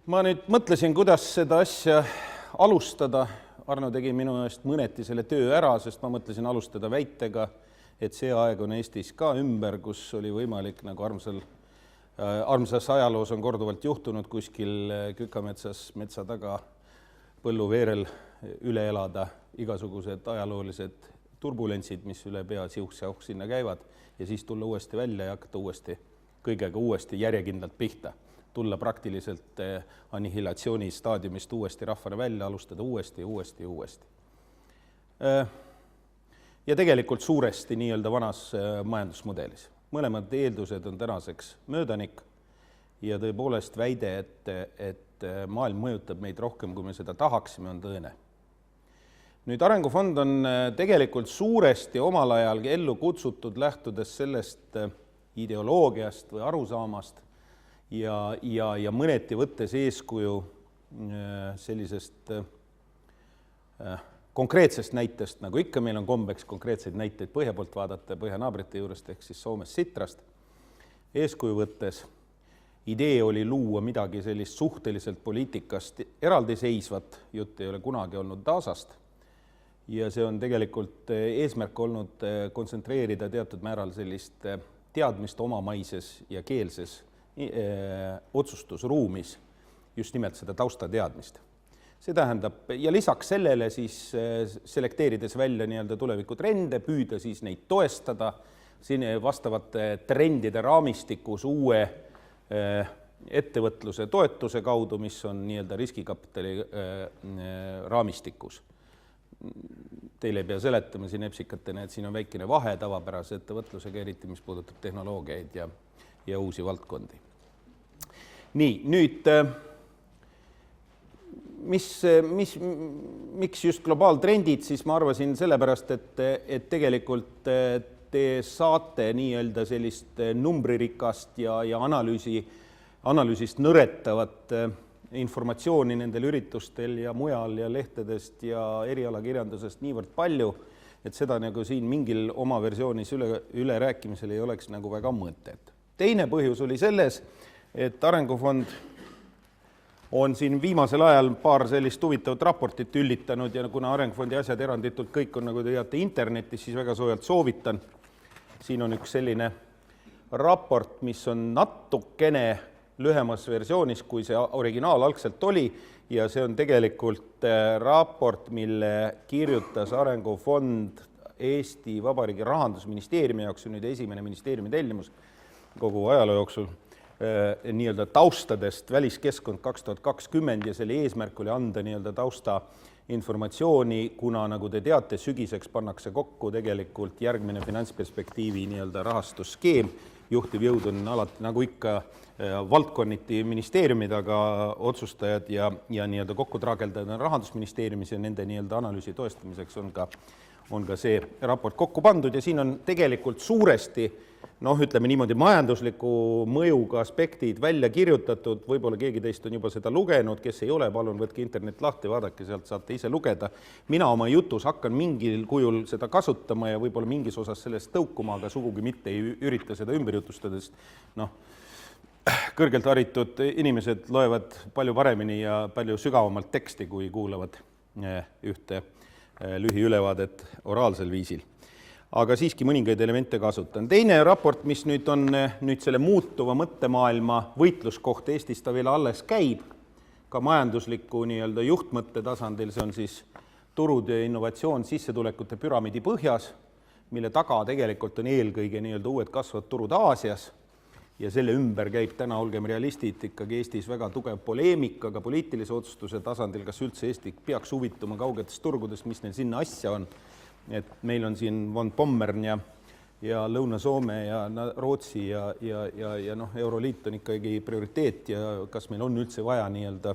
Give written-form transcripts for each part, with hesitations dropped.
Ma nüüd mõtlesin, kuidas seda asja alustada. Arno tegi minu eest mõneti selle töö ära, sest ma mõtlesin alustada väitega, et see aeg on Eestis ka ümber, kus oli võimalik, nagu armsas ajaloos on korduvalt juhtunud, kuskil Kükametsas metsa taga põlluveerel üle elada igasugused ajaloolised turbulentsid, mis üle pea siuks-jauks sinna käivad, ja siis tulla uuesti välja ja hakata kõigega uuesti järjekindlalt pihta. Tulla praktiliselt annihilatsiooni staadiumist uuesti rahvana välja, alustada uuesti. Ja tegelikult suuresti nii-öelda vanas majandusmudelis. Mõlemad eeldused on tänaseks möödanik ja tõepoolest väide, et maailm mõjutab meid rohkem, kui me seda tahaksime, on tõene. Nüüd Arengufond on tegelikult suuresti omal ajal ellu kutsutud lähtudes sellest ideoloogiast või arusaamast, ja mõneti võttes eeskuju sellisest konkreetsest näitest, nagu ikka meil on kombeks konkreetseid näiteid põhja poolt vaadata, põhjanaabrite juurest ehk siis Soomest Sitrast. Eeskuju võttes idee oli luua midagi sellist suhteliselt poliitikast eraldiseisvat, jutt ei ole kunagi olnud DASast, ja see on tegelikult eesmärk olnud kontsentreerida teatud määral sellist teadmist omamaises ja keelses otsustusruumis, just nimelt seda taustateadmist. See tähendab, ja lisaks sellele siis selekteerides välja nii-öelda tulevikutrende, püüda siis neid toestada, siin vastavate trendide raamistikus uue ettevõtluse toetuse kaudu, mis on nii-öelda riskikapitali raamistikus. Teile ei pea seletama siin epsikatena, et siin on väikene vahe tavapärase ettevõtlusega, eriti mis puudutab tehnoloogiaid ja uusi valdkondi. Nii, nüüd, miks just globaaltrendid, siis ma arvasin sellepärast, et tegelikult te saate nii-öelda sellist numbririkast ja analüüsist nõretavat informatsiooni nendel üritustel ja mujal ja lehtedest ja erialakirjandusest niivõrd palju, et seda nagu siin mingil oma versioonis üle rääkimisel ei oleks nagu väga mõtet. Teine põhjus oli selles, et Arengufond on siin viimasel ajal paar sellist huvitavat raportit üllitanud ja kuna Arengufondi asjad eranditult kõik on, nagu te teate, internetis, siis väga soojalt soovitan. Siin on üks selline raport, mis on natukene lühemas versioonis, kui see originaal algselt oli, ja see on tegelikult raport, mille kirjutas Arengufond Eesti Vabariigi Rahandusministeeriumi jaoks, see on nüüd esimene ministeeriumi tellimus kogu ajaloo jooksul, nii-öelda taustadest väliskeskkond 2020 ja selle eesmärk oli anda nii-öelda tausta informatsiooni, kuna nagu te teate, sügiseks pannakse kokku tegelikult järgmine finantsperspektiivi nii-öelda rahastusskeem. Juhtivjõud on alati nagu ikka valdkonniti ministeeriumid, aga otsustajad ja nii-öelda kokkutraageldajad on Rahandusministeeriumis ja nende nii-öelda analüüsi toestamiseks on ka see raport kokku pandud ja siin on tegelikult suuresti ütleme niimoodi majandusliku mõjuga aspektid välja kirjutatud, võib-olla keegi teist on juba seda lugenud, kes ei ole, palun võtke internet lahti, vaadake, sealt saate ise lugeda. Mina oma jutus hakkan mingil kujul seda kasutama ja võib-olla mingis osas sellest tõukuma, aga sugugi mitte ei ürita seda ümberjutustades. Kõrgelt haritud inimesed loevad palju paremini ja palju sügavamalt teksti, kui kuulavad ühte lühiülevaadet oraalsel viisil. Aga siiski mõningaid elemente kasutan. Teine raport, mis nüüd on selle muutuva mõttemaailma võitluskoht Eestis, ta veel alles käib, ka majandusliku nii-öelda juhtmõtte tasandil, see on siis turud ja innovatsioon sissetulekute püramiidi põhjas, mille taga tegelikult on eelkõige nii-öelda uued kasvavad turud Aasias ja selle ümber käib täna, olgem realistid, ikkagi Eestis väga tugev poleemika, aga poliitilise otsustuse tasandil, kas üldse Eesti peaks huvituma kaugetest turgudest, mis neil sinna asja on. Et meil on siin von Pommern ja Lõuna-Soome ja Rootsi ja Euroliit on ikkagi prioriteet ja kas meil on üldse vaja nii-öelda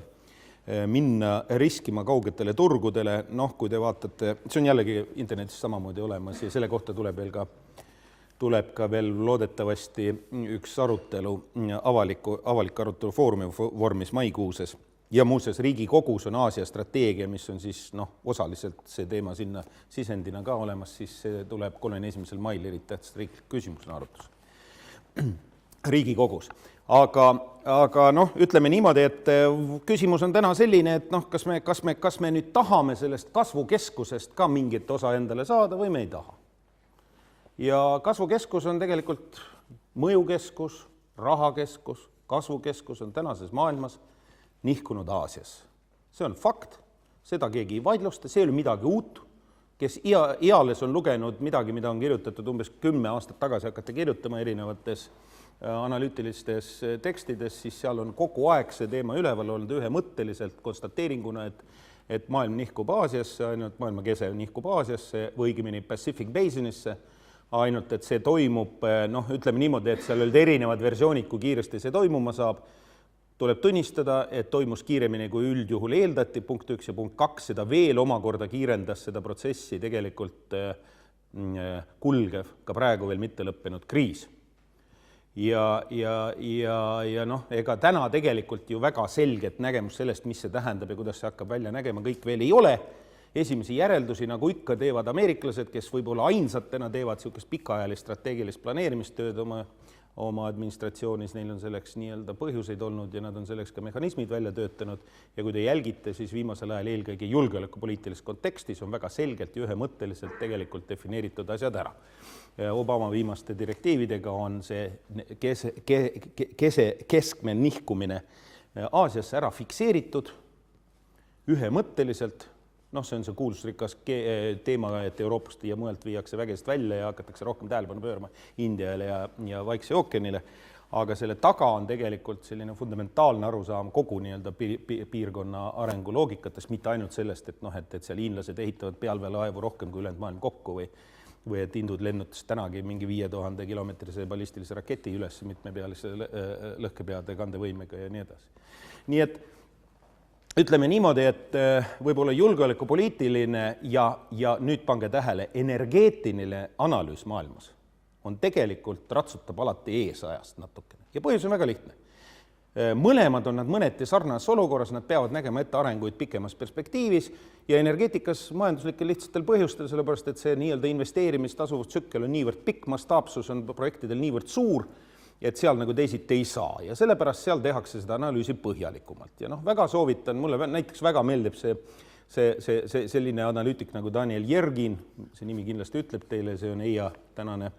minna riskima kaugetele turgudele, kui te vaatate, see on jällegi internetis samamoodi olemas ja selle kohta tuleb ka veel loodetavasti üks arutelu, avalik arutelu foorumi vormis maikuuses. Ja muuseas Riigikogus on Aasia strateegia, mis on siis osaliselt see teema sinna sisendina ka olemas, siis see tuleb 31. mail eriti tähtsast riiklik küsimusena arutus. Riigikogus. Aga noh, ütleme niimoodi, et küsimus on täna selline, et noh, kas me nüüd tahame sellest kasvukeskusest ka mingit osa endale saada või me ei taha. Ja kasvukeskus on tegelikult mõjukeskus, rahakeskus, kasvukeskus on tänases maailmas nihkunud Aasias. See on fakt, seda keegi ei vaidlusta, see ei ole midagi uut. Kes eales on lugenud midagi, mida on kirjutatud umbes 10 aastat tagasi, hakata kirjutama erinevates analüütilistes tekstides, siis seal on kogu aeg see teema üleval olnud ühemõtteliselt konstateeringuna, et maailm nihkub Aasiasse, ainult maailma kese nihkub Aasiasse või õigemini Pacific Basinisse, ainult et see toimub, noh, ütleme niimoodi, et seal olid erinevad versioonid, kui kiiresti see toimuma saab. Tuleb tunnistada, et toimus kiiremini kui üldjuhul eeldati, punkt 1 ja punkt 2, seda veel omakorda kiirendas seda protsessi tegelikult kulgev, ka praegu veel mitte lõppenud kriis. Ja noh, ega täna tegelikult ju väga selget nägemus sellest, mis see tähendab ja kuidas see hakkab välja nägema, kõik veel ei ole. Esimesi järeldusi, nagu ikka teevad ameeriklased, kes võib-olla ainsatena teevad niisugust pikaajalist strateegilist planeerimistööd oma administratsioonis, neil on selleks nii-öelda põhjuseid olnud ja nad on selleks ka mehhanismid välja töötanud. Ja kui te jälgite, siis viimasel ajal eelkõige julgeolekupoliitilises kontekstis on väga selgelt ja ühemõtteliselt tegelikult defineeritud asjad ära. Obama viimaste direktiividega on see keskme nihkumine Aasiasse ära fikseeritud ühemõtteliselt. Noh, see on see kuulsusrikas teema, et Euroopast ja mujalt viiakse vägest välja ja hakatakse rohkem tähelepanu pöörama Indiale ja Vaikse ookeanile, aga selle taga on tegelikult selline fundamentaalne arusaam kogu nii-öelda piirkonna arengu loogikatest, mitte ainult sellest, et noh, et seal hiinlased ehitavad pealveelaevu rohkem kui ülejäänud maailm kokku või et indud lennutas tänagi mingi 5000 kilomeetrise ballistilise raketi üles mitmepealise lõhkepeade kandevõimega ja nii edasi. Nii et ütleme niimoodi, et võib-olla julgeolekupoliitiline ja nüüd pange tähele, energeetiline analüüs maailmas on tegelikult ratsutab alati eesajast natukene. Ja põhjus on väga lihtne. Mõlemad on nad mõneti sarnases olukorras, nad peavad nägema ette arenguid pikemas perspektiivis ja energeetikas majanduslikel lihtsatel põhjustel, sellepärast et see nii-öelda investeerimistasuvustsükkel on niivõrd pikk, mastaapsus on projektidel niivõrd suur, et seal nagu teisiti ei saa ja sellepärast seal tehakse seda analüüsi põhjalikumalt. Ja noh, väga soovitan, mulle näiteks väga meeldib see selline analüütik nagu Daniel Yergin, see nimi kindlasti ütleb teile, see on EIA tänane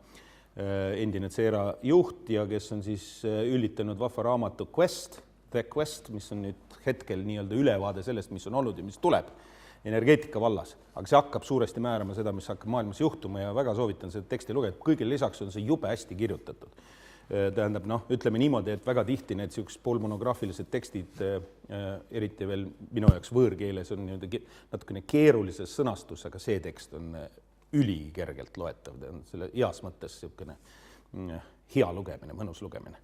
endine CERA juht ja kes on siis üllitanud vahva raamatu The Quest, mis on nüüd hetkel nii-öelda ülevaade sellest, mis on olnud ja mis tuleb energeetika vallas. Aga see hakkab suuresti määrama seda, mis hakkab maailmas juhtuma ja väga soovitan seda teksti lugeda. Kõigil lisaks on see jube hästi kirjutatud. Tähendab, noh, ütleme niimoodi, et väga tihti need niisugused poolmonograafilised tekstid, eriti veel minu jaoks võõrkeeles, on natukene keerulises sõnastus, aga see tekst on ülikergelt loetav, selle heas mõttes niisugune hea lugemine, mõnus lugemine.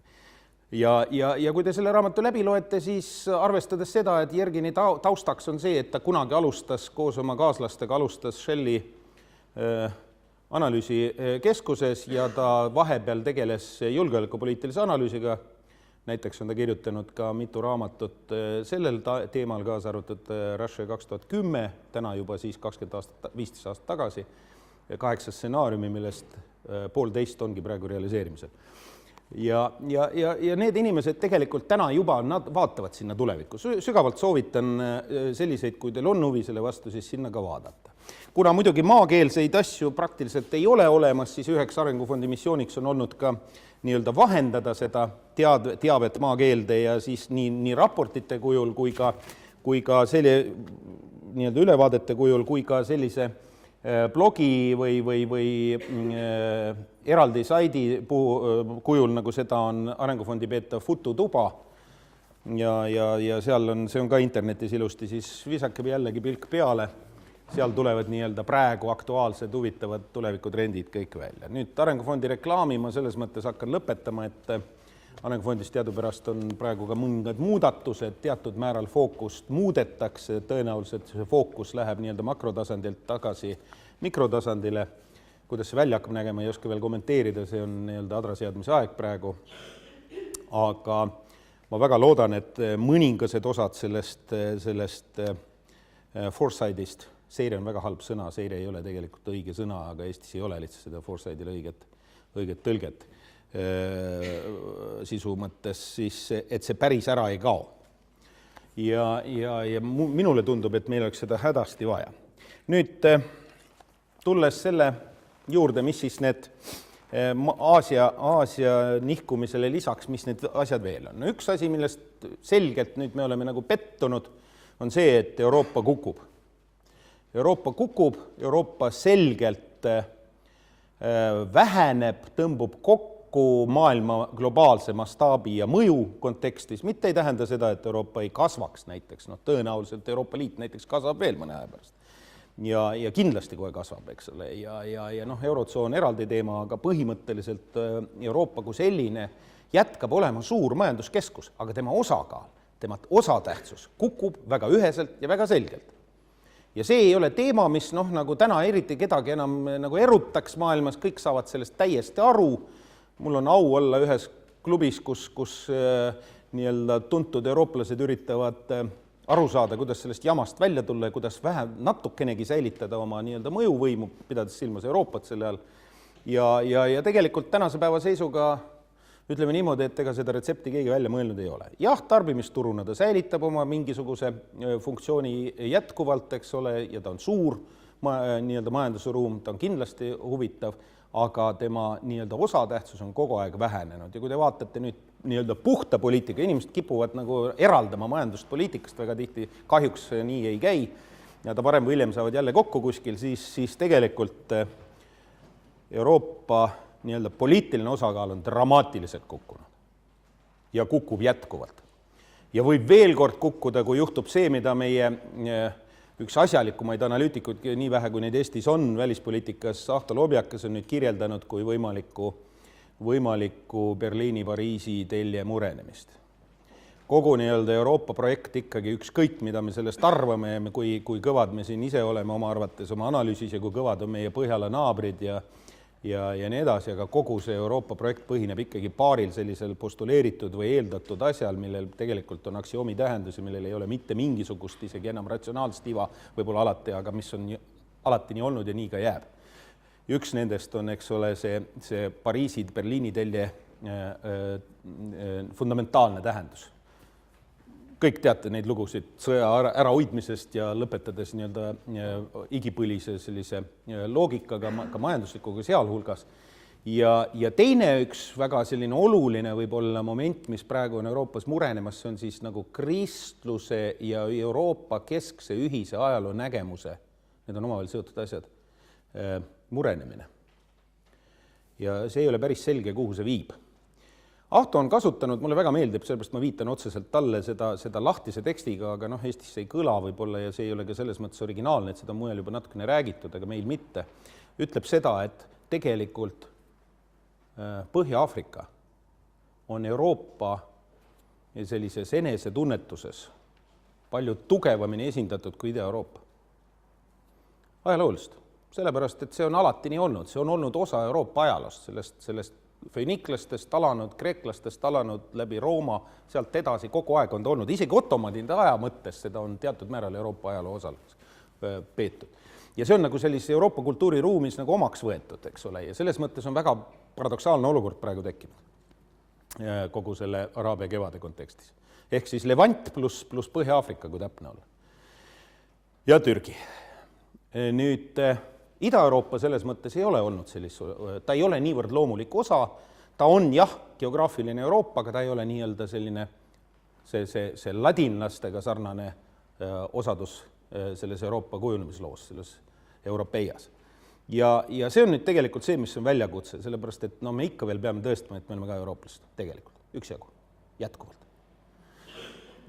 Ja kui te selle raamatu läbi loete, siis arvestades seda, et Yergini taustaks on see, et ta kunagi alustas koos oma kaaslastega, alustas Shelli analüüsikeskuses ja ta vahepeal tegeles julgeolekupoliitilise analüüsiga. Näiteks on ta kirjutanud ka mitu raamatut sellel teemal, kaasa arvatud Russia 2010, täna juba siis 15 aastat tagasi, 8 stsenaariumi, millest 1,5 ongi praegu realiseerimisel. Ja need inimesed tegelikult täna juba nad vaatavad sinna tulevikku. Sügavalt soovitan selliseid, kui teil on huvi selle vastu, siis sinna ka vaadata. Kuna muidugi maakeelseid asju praktiliselt ei ole olemas, siis üheks arengufondi missiooniks on olnud ka nii-öelda vahendada seda teavet maakeelde ja siis nii raportite kujul kui ka selle nii-öelda ülevaadete kujul kui ka sellise blogi või eraldi saidi kujul, nagu seda on arengufondi peetav Fututuba ja seal on, see on ka internetis ilusti, siis visake jällegi pilk peale, seal tulevad nii-öelda praegu aktuaalsed huvitavad tulevikutrendid kõik välja. Nüüd arengufondi reklaami ma selles mõttes hakkan lõpetama, et arengufondis teadupärast on praegu ka mõningad muudatused, teatud määral fookust muudetakse, tõenäoliselt see fookus läheb nii-öelda makrotasandilt tagasi mikrotasandile. Kuidas see välja hakkab nägema, ei oska veel kommenteerida, see on nii-öelda adraseadmise aeg praegu. Aga ma väga loodan, et mõningased osad sellest foresight'ist, seire on väga halb sõna, seire ei ole tegelikult õige sõna, aga Eestis ei ole lihtsalt seda foresight'ile õiget tõlget. sisu mõttes, siis et see päris ära ei kao. Ja minule tundub, et meil oleks seda hädasti vaja. Nüüd tulles selle juurde, mis siis need Aasia nihkumisele lisaks, mis need asjad veel on. No üks asi, millest selgelt nüüd me oleme nagu pettunud, on see, et Euroopa kukub. Euroopa selgelt väheneb, tõmbub kokku maailma globaalse mastaabi ja mõju kontekstis. Mitte ei tähenda seda, et Euroopa ei kasvaks näiteks. No, tõenäoliselt Euroopa Liit näiteks kasvab veel mõne aja pärast. Ja kindlasti kohe kasvab, eks ole, ja eurotsoon eraldi teema, aga põhimõtteliselt Euroopa kui selline jätkab olema suur majanduskeskus, aga tema osakaal, tema osatähtsus kukub väga üheselt ja väga selgelt. Ja see ei ole teema, mis nagu täna eriti kedagi enam nagu erutaks maailmas, kõik saavad sellest täiesti aru. Mul on au olla ühes klubis, kus nii-öelda tuntud eurooplased üritavad aru saada, kuidas sellest jamast välja tulla ja kuidas natukenegi säilitada oma nii-öelda mõjuvõimu, pidades silmas Euroopat selle all. Ja tegelikult tänase päeva seisuga ütleme niimoodi, et ega seda retsepti keegi välja mõelnud ei ole. Jah, tarbimisturuna ta säilitab oma mingisuguse funktsiooni jätkuvalt, eks ole, ja ta on suur nii-öelda majandusruum, ta on kindlasti huvitav, aga tema nii-öelda osatähtsus on kogu aeg vähenenud. Ja kui te vaatate nüüd nii-öelda puhta poliitika, inimesed kipuvad nagu eraldama majandust poliitikast väga tihti, kahjuks nii ei käi, ja ta varem või hiljem saavad jälle kokku kuskil, siis tegelikult Euroopa nii-öelda poliitiline osakaal on dramaatiliselt kukkunud ja kukub jätkuvalt. Ja võib veel kord kukkuda, kui juhtub see, mida meie üks asjalikumaid analüütikuid, nii vähe kui neid Eestis on välispoliitikas, Ahto Lobjakas on nüüd kirjeldanud kui võimalikku Berliini-Pariisi telje murenemist. Kogu nii-öelda Euroopa projekt ikkagi ükskõik, mida me sellest arvame ja kui kõvad me siin ise oleme oma arvates oma analüüsis ja kui kõvad on meie Põhjala naabrid ja nii edasi, aga kogu see Euroopa projekt põhineb ikkagi paaril sellisel postuleeritud või eeldatud asjal, millel tegelikult on aksioomi tähendus ja millel ei ole mitte mingisugust isegi enam ratsionaalset iva, võib-olla alati, aga mis on alati nii olnud ja nii ka jääb. Üks nendest on, eks ole, see Pariisi, Berliini telje fundamentaalne tähendus. Kõik teate neid lugusid sõja ärahoidmisest ja lõpetades nii-öelda igipõlise sellise loogikaga, ka majanduslikuga sealhulgas. Ja teine üks väga selline oluline võib-olla moment, mis praegu on Euroopas murenemas, see on siis nagu kristluse ja Euroopa keskse ühise ajaloo nägemuse, need on omavahel seotud asjad, murenemine. Ja see ei ole päris selge, kuhu see viib. Ahto on kasutanud, mulle väga meeldib, sellepärast ma viitan otseselt talle seda lahtise tekstiga, aga Eestis ei kõla võib-olla ja see ei ole ka selles mõttes originaalne, et seda mujal juba natukene räägitud, aga meil mitte. Ütleb seda, et tegelikult Põhja-Aafrika on Euroopa sellises enesetunnetuses palju tugevamini esindatud kui Ida-Euroopa. Ajaloolist. Sellepärast, et see on alati nii olnud. See on olnud osa Euroopa ajaloost, sellest föniklastest alanud, kreeklastest alanud läbi Rooma, sealt edasi kogu aeg on olnud. Isegi ottomanide aja mõttes seda on teatud määral Euroopa ajaloo osalus peetud. Ja see on nagu sellise Euroopa kultuuriruumis nagu omaks võetud, eks ole, ja selles mõttes on väga paradoksaalne olukord praegu tekkinud kogu selle Araabia kevade kontekstis. Ehk siis Levant pluss Põhja-Aafrika, kui täpne olla. Ja Türgi. Nüüd Ida-Euroopa selles mõttes ei ole olnud ta ei ole niivõrd loomulik osa, ta on jah, geograafiline Euroopa, aga ta ei ole nii-öelda selline see ladinlastega sarnane osadus selles Euroopa kujunemisloos, selles Europeias. Ja see on nüüd tegelikult see, mis on väljakutse, sellepärast, et me ikka veel peame tõestama, et me oleme ka eurooplased tegelikult, üksjagu, jätkuvalt.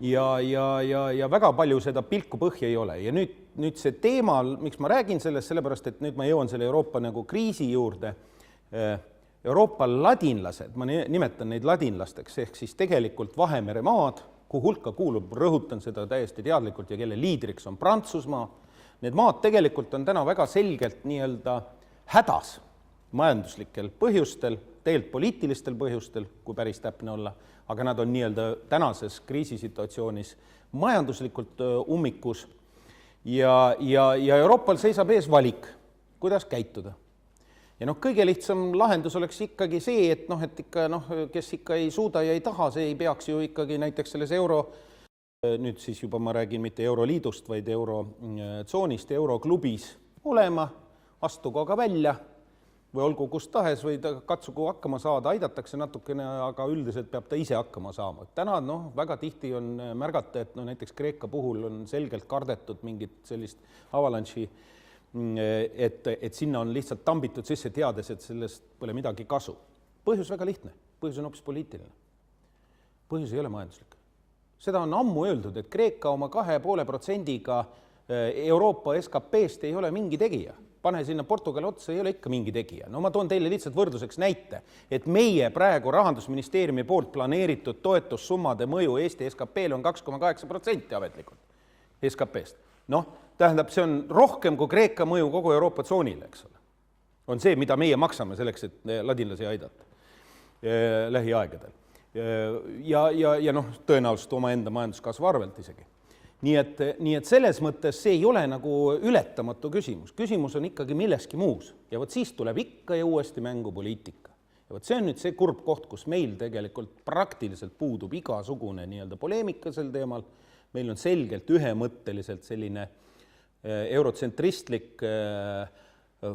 Ja väga palju seda pilku põhja ei ole. Ja nüüd see teema, miks ma räägin sellest, sellepärast, et nüüd ma jõuan selle Euroopa nagu kriisi juurde. Euroopa ladinlased, ma nimetan neid ladinlasteks, ehk siis tegelikult Vahemere maad, kuhu hulka kuulub, rõhutan seda täiesti teadlikult ja kelle liidriks on Prantsusmaa. Need maad tegelikult on täna väga selgelt nii-öelda hädas majanduslikel põhjustel, tegelikult poliitilistel põhjustel, kui päris täpne olla, aga nad on nii-öelda tänases kriisisituatsioonis majanduslikult ummikus ja Euroopal seisab ees valik, kuidas käituda. Ja kõige lihtsam lahendus oleks ikkagi see, et et ikka kes ikka ei suuda ja ei taha, see ei peaks ju ikkagi näiteks selles nüüd siis juba ma räägin mitte Euroliidust, vaid eurotsoonist, euroklubis olema, astugu aga välja või olgu kus tahes või katsugu hakkama saada, aidatakse natukene, aga üldiselt peab ta ise hakkama saama. Täna väga tihti on märgata, et näiteks Kreeka puhul on selgelt kardetud mingit sellist avalanši, et sinna on lihtsalt tambitud sisse teades, et sellest pole midagi kasu. Põhjus väga lihtne, põhjus on hoopis poliitiline. Põhjus ei ole majanduslik. Seda on ammu öeldud, et Kreeka oma 2,5%-ga Euroopa SKP-st ei ole mingi tegija. Pane sinna Portugal otsa, ei ole ikka mingi tegija. No ma toon teile lihtsalt võrdluseks näite, et meie praegu Rahandusministeeriumi poolt planeeritud toetussummade mõju Eesti SKP-l on 2,8% ametlikult SKP-st. Tähendab, see on rohkem kui Kreeka mõju kogu Euroopa tsoonile, eks ole. On see, mida meie maksame selleks, et ladinlasi aidata lähiaegadel. Ja tõenäoliselt omaenda majanduskasvu arvelt isegi. Nii et selles mõttes see ei ole nagu ületamatu küsimus. Küsimus on ikkagi milleski muus. Ja võt siis tuleb ikka ja uuesti mängu poliitika. Ja võt see on nüüd see kurb koht, kus meil tegelikult praktiliselt puudub igasugune poleemika sel teemal. Meil on selgelt ühemõtteliselt selline eurotsentristlik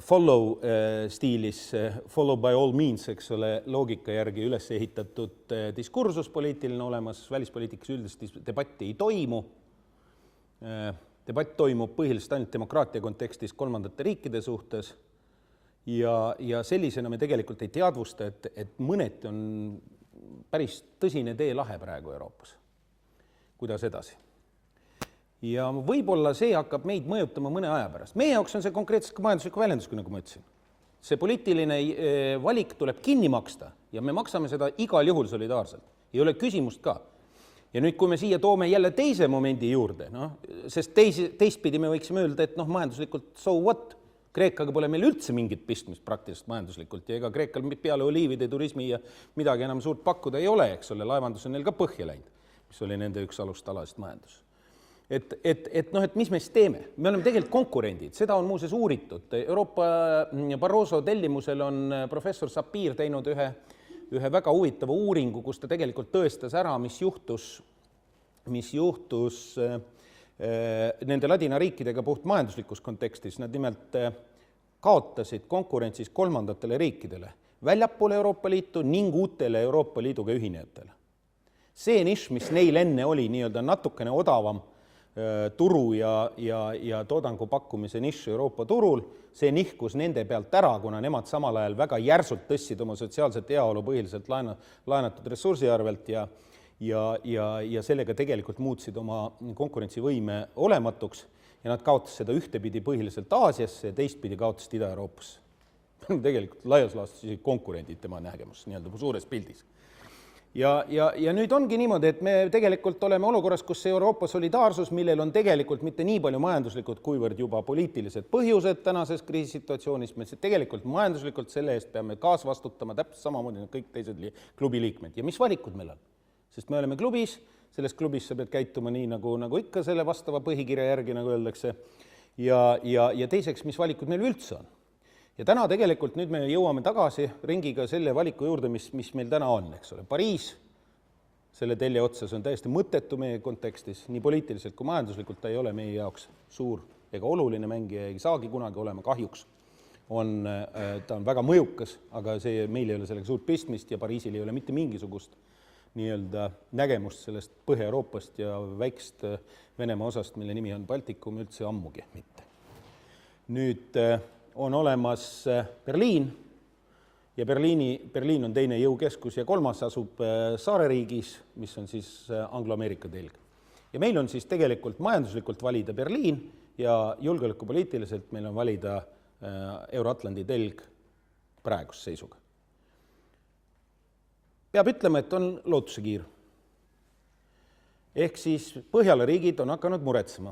follow stiilis, follow by all means, eks ole, loogika järgi üles ehitatud diskursus poliitiline olemas, välispoliitikas üldiselt debatti ei toimu. Debatt toimub põhiliselt ainult demokraatia kontekstis kolmandate riikide suhtes ja sellisena me tegelikult ei teadvusta, et mõneti on päris tõsine tee lahe praegu Euroopas. Kuidas edasi? Ja võib-olla see hakkab meid mõjutama mõne aja pärast. Meie jaoks on see konkreetselt majandusliku väljendus, nagu ma ütlesin. See poliitiline valik tuleb kinni maksta ja me maksame seda igal juhul solidaarselt. Ei ole küsimust ka. Ja nüüd, kui me siia toome jälle teise momendi juurde, sest teistpidi me võiksime öelda, et majanduslikult so what? Kreekaga pole meil üldse mingit pistmist praktiliselt majanduslikult ja ega Kreekal peale oliivide, turismi ja midagi enam suurt pakkuda ei ole, eks ole, laevandus on neil ka põhja läinud, mis oli nende üks alustalasid majandus. Et mis me siis teeme? Me oleme tegelikult konkurendid, seda on muuseas uuritud. Euroopa Barroso tellimusel on professor Sapir teinud ühe väga huvitava uuringu, kus ta tegelikult tõestas ära, mis juhtus nende ladina riikidega puht majanduslikus kontekstis. Nad nimelt kaotasid konkurentsis kolmandatele riikidele, väljapoole Euroopa Liitu ning uutele Euroopa Liiduga ühinejatele. See nišš, mis neil enne oli natukene odavam turu ja toodangu pakkumise nišš Euroopa turul, see nihkus nende pealt ära, kuna nemad samal ajal väga järsult tõstsid oma sotsiaalset heaolu põhiliselt laenatud ressursi arvelt ja sellega tegelikult muutsid oma konkurentsivõime olematuks ja nad kaotasid seda ühtepidi põhiliselt Aasiasse ja teistpidi kaotasid Ida-Euroopasse. Tegelikult laias laastus isegi konkurendid tema nägemus suures pildis. Ja nüüd ongi niimoodi, et me tegelikult oleme olukorras, kus see Euroopa solidaarsus, millel on tegelikult mitte nii palju majanduslikud, kuivõrd juba poliitilised põhjused tänases kriisisituatsioonis, me tegelikult majanduslikult selle eest peame kaasvastutama täpselt samamoodi kõik teised klubi liikmed. Ja mis valikud meil on? Sest me oleme klubis, selles klubis sa pead käituma nii, nagu ikka selle vastava põhikirja järgi, nagu öeldakse, ja teiseks, mis valikud meil üldse on? Ja täna tegelikult nüüd me jõuame tagasi ringiga selle valiku juurde, mis meil täna on, eks ole. Pariis, selle telje otsas on täiesti mõttetu meie kontekstis, nii poliitiliselt kui majanduslikult ta ei ole meie jaoks suur ega oluline mängija, ei saagi kunagi olema kahjuks. Ta on väga mõjukas, aga meil ei ole sellega suurt pistmist ja Pariisil ei ole mitte mingisugust nägemust sellest Põhja-Euroopast ja väikest Venemaa osast, mille nimi on Baltikum, üldse ammugi mitte. Nüüd on olemas Berliin ja Berliin on teine jõukeskus ja kolmas asub saareriigis, mis on siis Anglo-Ameerika telg. Ja meil on siis tegelikult majanduslikult valida Berliin ja julgeolekupoliitiliselt meil on valida Euro-Atlandi telg praeguse seisuga. Peab ütlema, et on lootusekiir. Ehk siis Põhjala riigid on hakanud muretsema.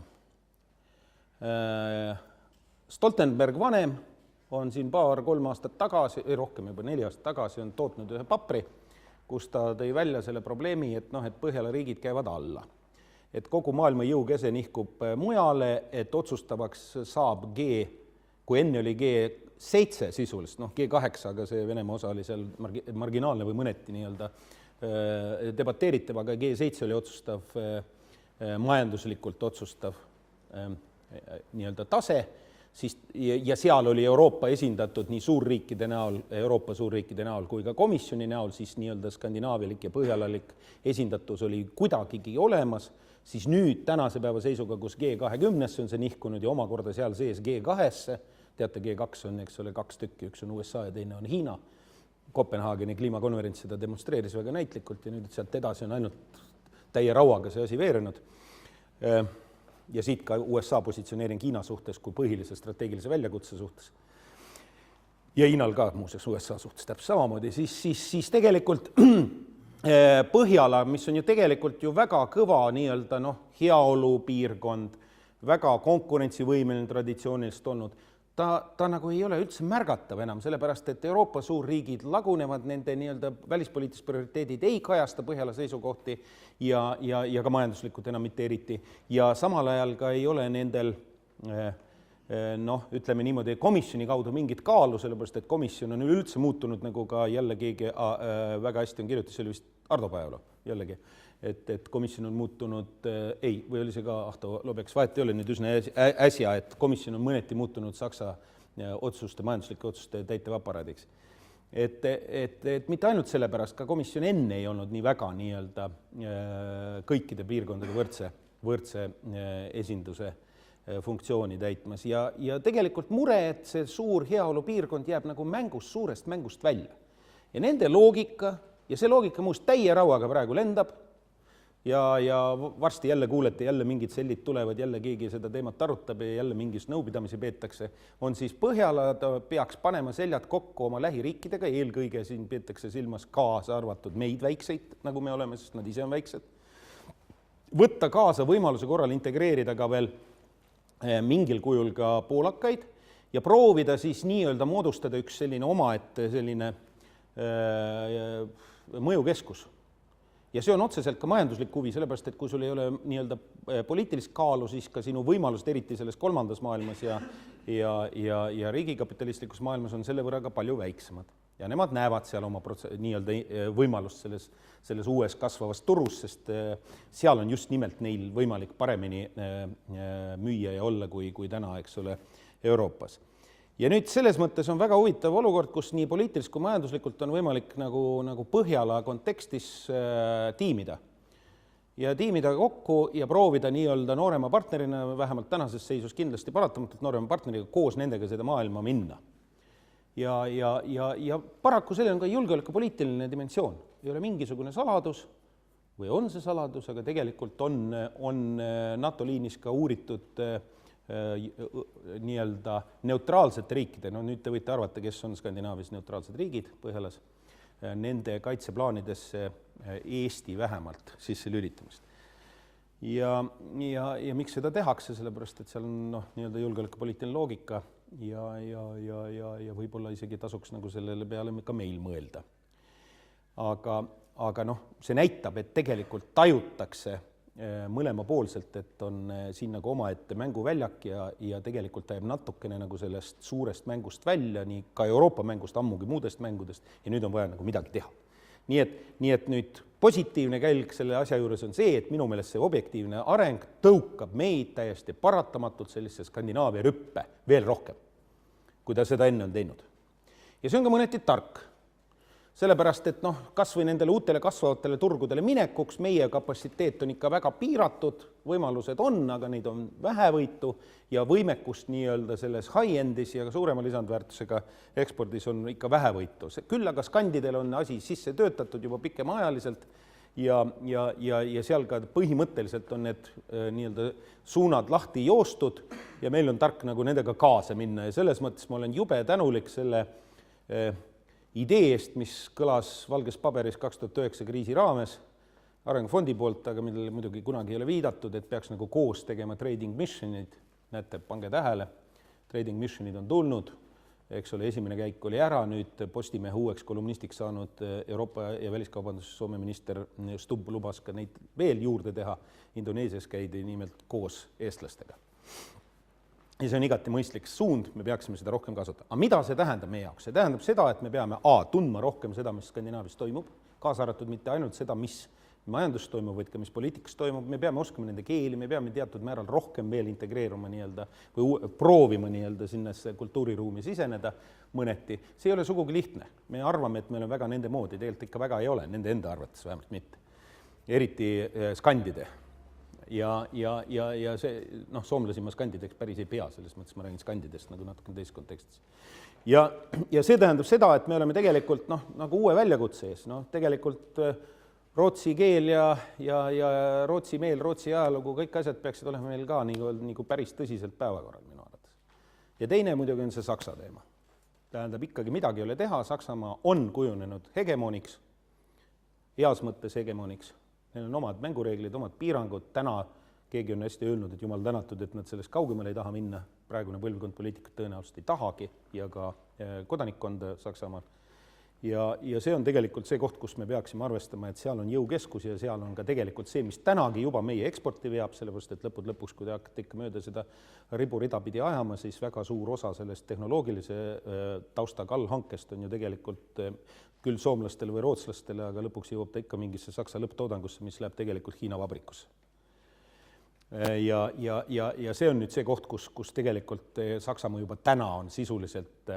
Stoltenberg vanem on siin 2-3 aastat tagasi, rohkem juba 4 aastat tagasi, on tootnud ühe papri, kus ta tõi välja selle probleemi, et Põhjala riigid käivad alla. Et kogu maailma jõukese nihkub mujale, et otsustavaks saab kui enne oli G7 sisuliselt, noh G8, aga see Venemaa osa oli seal marginaalne või mõneti nii-öelda debateeritav, aga G7 oli otsustav, majanduslikult otsustav nii-öelda tase, siis, ja seal oli Euroopa esindatud nii suurriikide näol, Euroopa suurriikide näol kui ka komisjoni näol, siis nii-öelda skandinaavialik ja põhjalalik esindatus oli kuidagigi olemas, siis nüüd tänase päeva seisuga, kus G20-sse on see nihkunud ja omakorda seal sees G2-sse, teate, G2 on, eks ole, 2 tükki, üks on USA ja teine on Hiina. Kopenhaageni kliimakonverents seda demonstreeris väga näitlikult ja nüüd sealt edasi on ainult täie rauaga see asi veerenud. Ja siit ka USA positsioneering Hiina suhtes kui põhilise strateegilise väljakutse suhtes. Ja Hiinal ka muuseas USA suhtes täpselt samamoodi, siis tegelikult Põhjala, mis on ju tegelikult ju väga kõva nii-öelda heaolu piirkond, väga konkurentsivõimeline traditsioonilist olnud, ta nagu ei ole üldse märgatav enam, sellepärast et Euroopa suurriigid lagunevad, nende nii-öelda välispoliitilised prioriteedid ei kajasta Põhjala seisukohti ja ka majanduslikult enam mitte eriti. Ja samal ajal ka ei ole nendel, ütleme niimoodi, komisjoni kaudu mingit kaalu, sellepärast et komisjon on üldse muutunud, nagu ka jälle keegi väga hästi on kirjutis, see oli vist Ardo Pajalo jällegi, et komisjon on muutunud, või oli see ka Ahto Lobeks, vahet ei ole nüüd üsna äsja, et komisjon on mõneti muutunud Saksa otsuste, majanduslike otsuste täitevaparaadiks. Et mitte ainult sellepärast, ka komisjon enne ei olnud nii väga nii-öelda kõikide piirkondade võrdse esinduse funktsiooni täitmas ja tegelikult mure, et see suur heaolu piirkond jääb nagu suurest mängust välja. Ja nende loogika, ja see loogika muust täie rauaga praegu lendab ja varsti jälle kuulete, jälle mingid sellid tulevad, jälle keegi seda teemat arutab ja jälle mingis nõupidamisi peetakse, on siis Põhjala peaks panema seljad kokku oma lähiriikidega, eelkõige siin peetakse silmas kaasa arvatud meid väikseid, nagu me oleme, sest nad ise on väiksed, võtta kaasa võimaluse korral integreerida ka veel mingil kujul ka poolakaid ja proovida siis nii-öelda moodustada üks selline omaette selline mõjukeskus. Ja see on otseselt ka majanduslik huvi, sellepärast, et kui sul ei ole nii-öelda poliitilist kaalu, siis ka sinu võimalused, eriti selles kolmandas maailmas ja riigikapitalistlikus maailmas on selle võrra ka palju väiksemad. Ja nemad näevad seal oma nii-öelda võimalust selles uues kasvavas turus, sest seal on just nimelt neil võimalik paremini müüa ja olla kui täna, eks ole, Euroopas. Ja nüüd selles mõttes on väga huvitav olukord, kus nii poliitiliselt kui majanduslikult on võimalik nagu Põhjala kontekstis tiimida. Ja tiimida kokku ja proovida nii-öelda noorema partnerina, vähemalt tänases seisus kindlasti paratamatult noorema partneriga koos nendega seda maailma minna. Ja paraku sellel on ka julgeolekupoliitiline dimensioon. Ei ole mingisugune saladus või on see saladus, aga tegelikult on NATO liinis ka uuritud nii-öelda neutraalsete riikide, nüüd te võite arvata, kes on Skandinaavias neutraalsed riigid Põhjalas, nende kaitseplaanidesse Eesti vähemalt sisse lülitamist. Ja miks seda tehakse, sellepärast, et seal on nii-öelda julgeolekupoliitiline loogika ja võib-olla isegi tasuks nagu sellele peale ka meil mõelda. Aga see näitab, et tegelikult tajutakse mõlemapoolselt, et on siin nagu omaette mänguväljak ja tegelikult ta jääb natukene nagu sellest suurest mängust välja, nii ka Euroopa mängust, ammugi muudest mängudest ja nüüd on vaja nagu midagi teha. Nii et nüüd positiivne kälg selle asja juures on see, et minu meelest see objektiivne areng tõukab meid täiesti paratamatult sellise Skandinaavia rüppe veel rohkem, kui ta seda enne on teinud. Ja see on ka mõneti tark. Sellepärast, et kas või nendele uutele kasvavatele turgudele minekuks, meie kapatsiteet on ikka väga piiratud, võimalused on, aga neid on vähevõitu ja võimekust nii-öelda selles high-endis ja suurema lisandväärtusega ekspordis on ikka vähevõitu. Küll aga skandidel on asi sisse töötatud juba pikemaajaliselt ja seal ka põhimõtteliselt on need nii-öelda suunad lahti joostud ja meil on tark nagu nendega kaasa minna ja selles mõttes ma olen jube tänulik selle idee eest, mis kõlas valges paberis 2009 kriisi raames Arengufondi poolt, aga millele muidugi kunagi ei ole viidatud, et peaks nagu koos tegema trading missionid. Näete, pange tähele, trading missionid on tulnud, eks ole, esimene käik oli ära, nüüd Postimehe uueks kolumnistiks saanud Euroopa ja väliskaubandus Soome minister Stubb lubas ka neid veel juurde teha. Indoneesias käidi nimelt koos eestlastega. ja see on igati mõistlik suund, me peaksime seda rohkem kasutada. Aga mida see tähendab meie jaoks? See tähendab seda, et me peame tundma rohkem seda, mis Skandinaavias toimub, kaasa arvatud mitte ainult seda, mis majandus toimub, vaid ka mis poliitikas toimub, me peame oskama nende keeli, me peame teatud määral rohkem veel integreeruma nii-öelda või proovima nii-öelda sinnasse kultuuriruumi siseneda mõneti. See ei ole sugugi lihtne. Me arvame, et me oleme väga nende moodi, tegelikult ikka väga ei ole, nende enda arvates vähemalt mitte. Eriti skandide. Ja see, soomlasi ma skandideks päris ei pea, selles mõttes ma räägin skandidest nagu natuke teises kontekstis. Ja see tähendab seda, et me oleme tegelikult nagu uue väljakutse ees, tegelikult rootsi keel ja rootsi meel, rootsi ajalugu, kõik asjad peaksid olema meil ka nagu päris tõsiselt päevakorral minu arvates. Ja teine muidugi on see Saksa teema. Tähendab, ikkagi midagi ei ole teha, Saksamaa on kujunenud hegemoniks, heas mõttes hegemoniks. Neil on omad mängureeglid, omad piirangud, täna keegi on hästi öelnud, et jumal tänatud, et nad sellest kaugemale ei taha minna, praegune põlvkond poliitikat tõenäoliselt ei tahagi ja ka kodanikkonda Saksamaal. Ja see on tegelikult see koht, kus me peaksime arvestama, et seal on jõukeskus ja seal on ka tegelikult see, mis tänagi juba meie eksporti veab, sellepärast et lõpuks, kui te hakkate ikka mööda seda riburida pidi ajama, siis väga suur osa sellest tehnoloogilise taustaga allhankest on ju tegelikult küll soomlastele või rootslastele, aga lõpuks jõuab ta ikka mingisse Saksa lõpptoodangusse, mis läheb tegelikult Hiina vabrikusse. Ja see on nüüd see koht, kus tegelikult Saksamaa juba täna on sisuliselt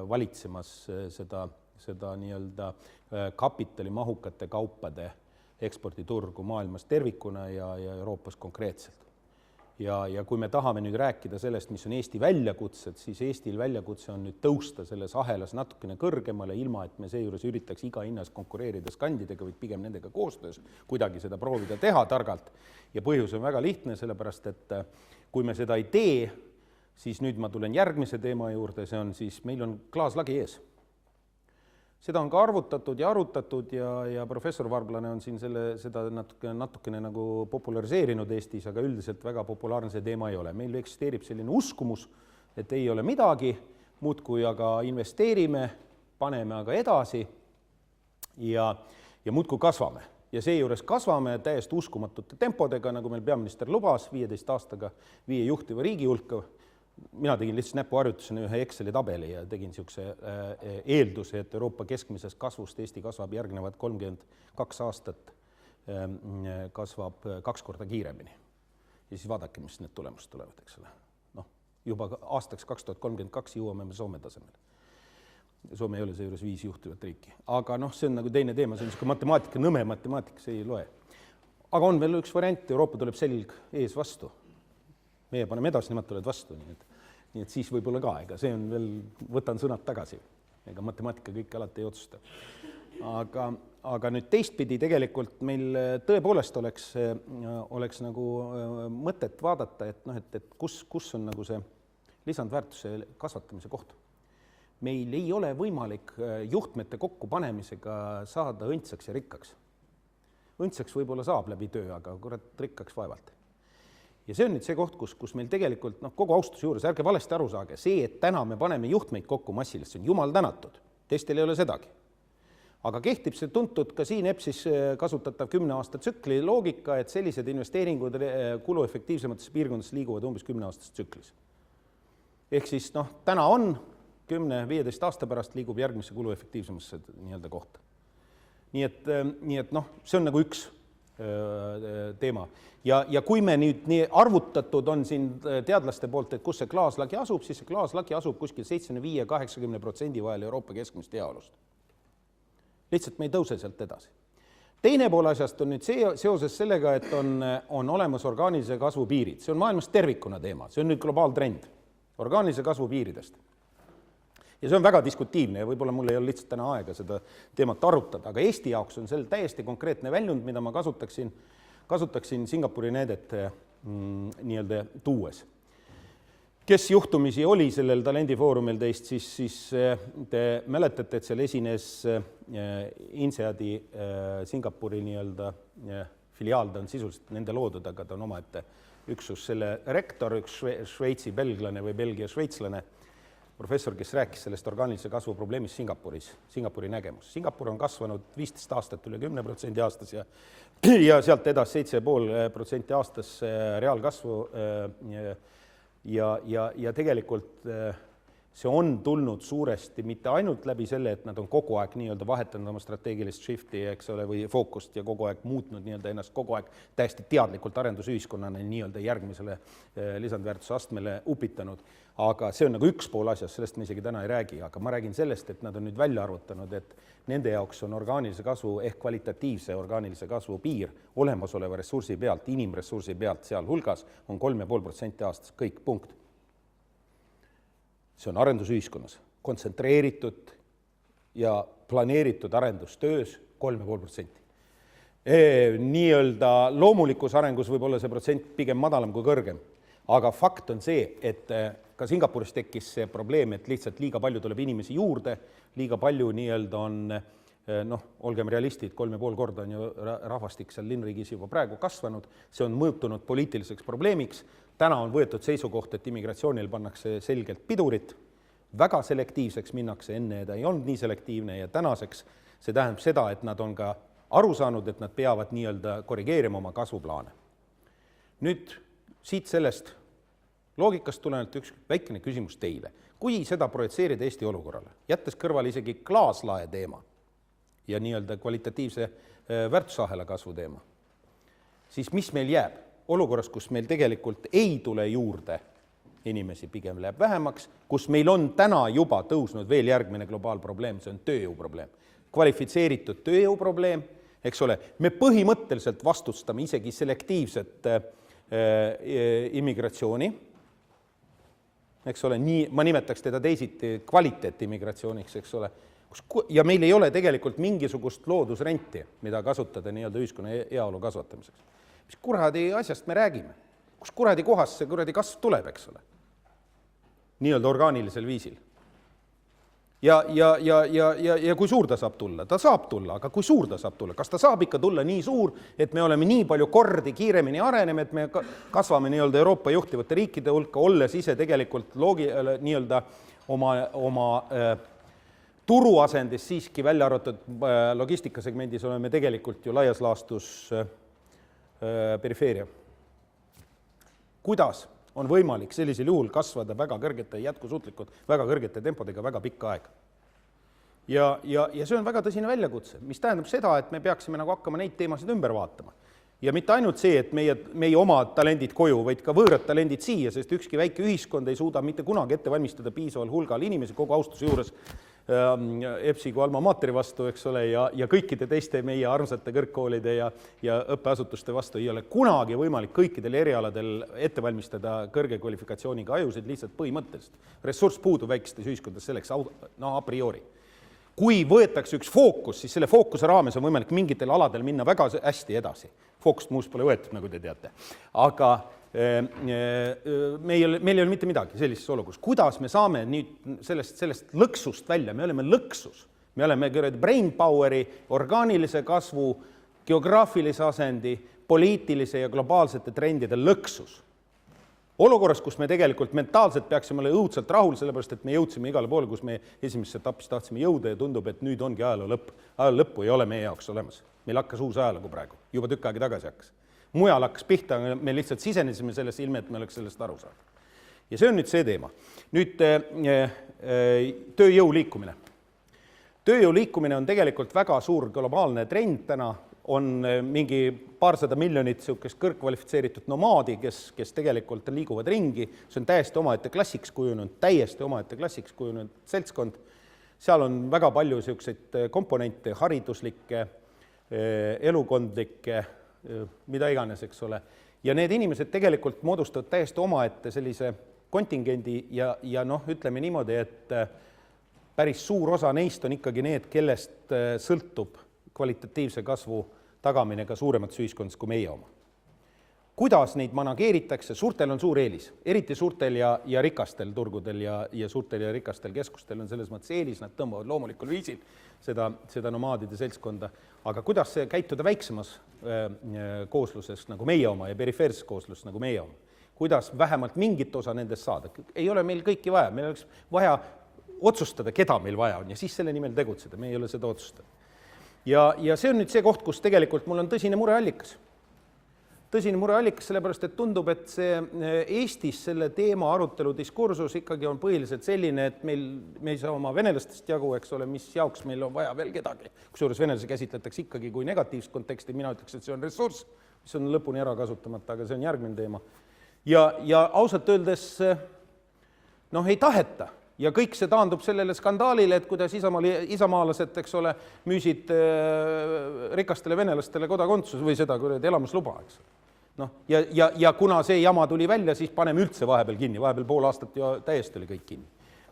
valitsemas seda nii-öelda kapitalimahukate kaupade eksporditurgu maailmas tervikuna ja Euroopas konkreetselt. Ja kui me tahame nüüd rääkida sellest, mis on Eesti väljakutsed, siis Eestil väljakutse on nüüd tõusta selles ahelas natukene kõrgemale, ilma et me seejuures üritaks iga hinnas konkureerida skandidega, või pigem nendega koostöös kuidagi seda proovida teha targalt. Ja põhjus on väga lihtne, sellepärast et kui me seda ei tee, siis nüüd ma tulen järgmise teema juurde, see on siis, meil on klaaslagi ees. Seda on ka arvutatud ja arutatud ja professor Varblane on siin seda natukene nagu populariseerinud Eestis, aga üldiselt väga populaarne see teema ei ole. Meil eksisteerib selline uskumus, et ei ole midagi, muudkui aga investeerime, paneme aga edasi ja muudkui kasvame. Ja seejuures kasvame täiesti uskumatute tempodega, nagu meil peaminister lubas 15 aastaga 5 juhtiva riigi hulka. Mina tegin lihtsalt näpuharjutusena ühe Exceli tabeli ja tegin niisuguse eelduse, et Euroopa keskmisest kasvust Eesti kasvab järgnevad 32 aastat, kasvab 2 korda kiiremini. Ja siis vaadake, mis need tulemused tulevad, eks ole. Juba aastaks 2032 jõuame me Soome tasemele. Soome ei ole seejuures 5 juhtivat riiki. Aga see on nagu teine teema, see on niisugune matemaatika, nõme matemaatika, see ei loe. Aga on veel üks variant, Euroopa tuleb selg ees vastu. Meie paneme edasi, nemad tulevad vastu, nii et siis võib-olla ka, ega see on veel, võtan sõnad tagasi, ega matemaatika kõik alati ei otsusta. Aga nüüd teistpidi tegelikult meil tõepoolest oleks nagu mõtet vaadata, et kus on nagu see lisandväärtuse kasvatamise koht. Meil ei ole võimalik juhtmete kokkupanemisega saada õndsaks ja rikkaks. Õndsaks võib-olla saab läbi töö, aga kurat rikkaks vaevalt. Ja see on nüüd see koht, kus meil tegelikult kogu austuse juures, ärge valesti aru saage, see, et täna me paneme juhtmeid kokku massilist, see on jumal tänatud, teistel ei ole sedagi. Aga kehtib see tuntud ka siin EPSis kasutatav 10 aasta tsükli loogika, et sellised investeeringud kuluefektiivsematesse piirkondadesse liiguvad umbes 10 aastast tsüklis. Ehk siis täna on 10-15 aasta pärast liigub järgmisse kuluefektiivsemasse nii-öelda kohta. Nii et see on nagu üks teema. Ja kui me nüüd nii arvutatud on siin teadlaste poolt, et kus see klaaslagi asub, siis see klaaslagi asub kuskil 75-80% vahel Euroopa keskmist heaolust. Lihtsalt me ei tõuse sealt edasi. Teine pool asjast on nüüd seoses sellega, et on olemas orgaanilise kasvu piirid. See on maailmas tervikuna teema, see on nüüd globaaltrend orgaanilise kasvu piiridest. Ja see on väga diskutiivne ja võib-olla mul ei ole lihtsalt täna aega seda teemat arutada, aga Eesti jaoks on sel täiesti konkreetne väljund, mida ma kasutaksin Singapuri näidet nii-öelda tuues. Kes juhtumisi oli sellel talendifoorumil teist, siis te mäletate, et seal esines INSEAD-i Singapuri nii-öelda filiaal, ta on sisuliselt nende loodud, aga ta on omaette üksus, selle rektor, üks Šveitsi belglane või Belgia šveitslane, professor, kes rääkis sellest orgaanilise kasvu probleemist Singapuri nägemus. Singapur on kasvanud 15 aastat üle 10% aastas ja sealt edasi 7,5% aastas reaalkasvu ja tegelikult see on tulnud suuresti mitte ainult läbi selle, et nad on kogu aeg nii-öelda vahetanud oma strateegilist shifti, eks ole, või fookust ja kogu aeg muutnud nii-öelda ennast kogu aeg täiesti teadlikult arendusühiskonnana nii-öelda järgmisele lisandväärtuse astmele upitanud. Aga see on nagu üks pool asjast, sellest me isegi täna ei räägi, aga ma räägin sellest, et nad on nüüd välja arvutanud, et nende jaoks on orgaanilise kasvu ehk kvalitatiivse orgaanilise kasvu piir olemasoleva ressursi pealt, inimressursi pealt sealhulgas on 3,5% aastas, kõik punkt. See on arendusühiskonnas kontsentreeritud ja planeeritud arendustöös 3,5%. Nii-öelda loomulikus arengus võib olla see protsent pigem madalam kui kõrgem, aga fakt on see, et ka Singapuris tekkis see probleem, et lihtsalt liiga palju tuleb inimesi juurde, liiga palju nii-öelda on, olgem realistid, 3,5 korda on ju rahvastik seal linnriigis juba praegu kasvanud, see on muutunud poliitiliseks probleemiks. Täna on võetud seisukoht, et immigratsioonil pannakse selgelt pidurit, väga selektiivseks minnakse, enne ta ei olnud nii selektiivne ja tänaseks see tähendab seda, et nad on ka aru saanud, et nad peavad nii-öelda korrigeerima oma kasvuplaane. Nüüd siit sellest loogikast tulenevalt üks väikene küsimus teile. Kui seda projitseerida Eesti olukorrale, jättes kõrvale isegi klaaslae teema ja nii-öelda kvalitatiivse väärtusahela kasvu teema, siis mis meil jääb? Olukorras, kus meil tegelikult ei tule juurde inimesi, pigem läheb vähemaks, kus meil on täna juba tõusnud veel järgmine globaalprobleem, see on tööjõuprobleem. Kvalifitseeritud tööjõuprobleem, eks ole, me põhimõtteliselt vastustame isegi selektiivset immigratsiooni, eks ole, nii, ma nimetaks teda teisiti kvaliteetimmigratsiooniks, eks ole, ja meil ei ole tegelikult mingisugust loodusrenti, mida kasutada nii-öelda ühiskonna heaolu kasvatamiseks. Mis kuradi asjast me räägime? Kus kuradi kohas see kuradi kasv tuleb, eks ole? Nii-öelda orgaanilisel viisil. Ja kui suur ta saab tulla? Ta saab tulla, aga kui suur ta saab tulla? Kas ta saab ikka tulla nii suur, et me oleme nii palju kordi kiiremini areneme, et me kasvame nii-öelda Euroopa juhtivate riikide hulka, olles ise tegelikult nii-öelda oma turuasendis siiski välja arvatud logistikasegmendis oleme tegelikult ju laias laastus perifeeria. Kuidas on võimalik sellisel juhul kasvada väga kõrgete jätkusuutlikud, väga kõrgete tempodega väga pikka aega? Ja see on väga tõsine väljakutse, mis tähendab seda, et me peaksime nagu hakkama neid teemasid ümber vaatama. Ja mitte ainult see, et meie oma talendid koju, vaid ka võõrad talendid siia, sest ükski väike ühiskond ei suuda mitte kunagi ette valmistada piisaval hulgal inimesi kogu austuse juures EBS-i kui alma materi vastu, eks ole, ja kõikide teiste meie armsate kõrgkoolide ja õppeasutuste vastu ei ole kunagi võimalik kõikidel erialadel ette valmistada kõrge kvalifikatsiooniga ajusid lihtsalt põhimõtteliselt. Ressurss puudub väikestes ühiskondades selleks a priori. Kui võetakse üks fookus, siis selle fookuse raames on võimalik mingitel aladel minna väga hästi edasi. Fookust muus pole võetud, nagu te teate. Aga meil ei ole mitte midagi sellises olukorras. Kuidas me saame nüüd sellest lõksust välja? Me oleme lõksus. Me oleme brain poweri, orgaanilise kasvu, geograafilise asendi, poliitilise ja globaalsete trendide lõksus. Olukorras, kus me tegelikult mentaalselt peaksime olla õudselt rahul, sellepärast, et me jõudsime igale poole, kus me esimesesse etapis tahtsime jõuda ja tundub, et nüüd ongi ajaloo lõpp. Ajaloo lõppu ei ole meie jaoks olemas. Meil hakkas uus ajalugu praegu. Juba tükk aega tagasi hakkas. Mujal hakkas pihta, me lihtsalt sisenesime sellesse ilme, et me oleks sellest aru saanud. Ja see on nüüd see teema. Nüüd tööjõu liikumine. Tööjõu liikumine on tegelikult väga suur globaalne trend täna. On mingi paarsada miljonit kõrgkvalifitseeritud nomaadi, kes tegelikult liiguvad ringi. See on täiesti omaette klassiks kujunenud seltskond. Seal on väga palju selliseid komponente, hariduslikke, elukondlikke, mida iganes, eks ole. Ja need inimesed tegelikult moodustavad täiesti omaette sellise kontingendi ja ütleme niimoodi, et päris suur osa neist on ikkagi need, kellest sõltub kvalitatiivse kasvu tagamine ka suuremates ühiskondades kui meie oma. Kuidas neid manageeritakse? Suurtel on suur eelis, eriti suurtel ja rikastel turgudel ja suurtel ja rikastel keskustel on selles mõttes eelis, nad tõmbavad loomulikul viisil seda nomaadide seltskonda, aga kuidas see käituda väiksemas koosluses nagu meie oma ja perifeerses koosluses nagu meie oma? Kuidas vähemalt mingit osa nendest saada? Ei ole meil kõiki vaja, meil oleks vaja otsustada, keda meil vaja on ja siis selle nimel tegutseda, me ei ole seda otsustada. Ja see on nüüd see koht, kus tegelikult mul on tõsine mureallikas. tõsine mureallikas, sellepärast, et tundub, et see Eestis selle teema arutelu diskursus ikkagi on põhiliselt selline, et me ei saa oma venelastest jagu, eks ole, mis jaoks meil on vaja veel kedagi. Kusjuures venelasi käsitletakse ikkagi kui negatiivset konteksti, mina ütleks, et see on ressurss, mis on lõpuni ära kasutamata, aga see on järgmine teema. Ja ausalt öeldes ei taheta. Ja kõik see taandub sellele skandaalile, et kuidas isamaalased, eks ole, müüsid rikastele venelastele kodakondsus või seda elamusluba, eks. Ja kuna see jama tuli välja, siis paneme üldse vahepeal kinni, vahepeal pool aastat ja täiesti oli kõik kinni.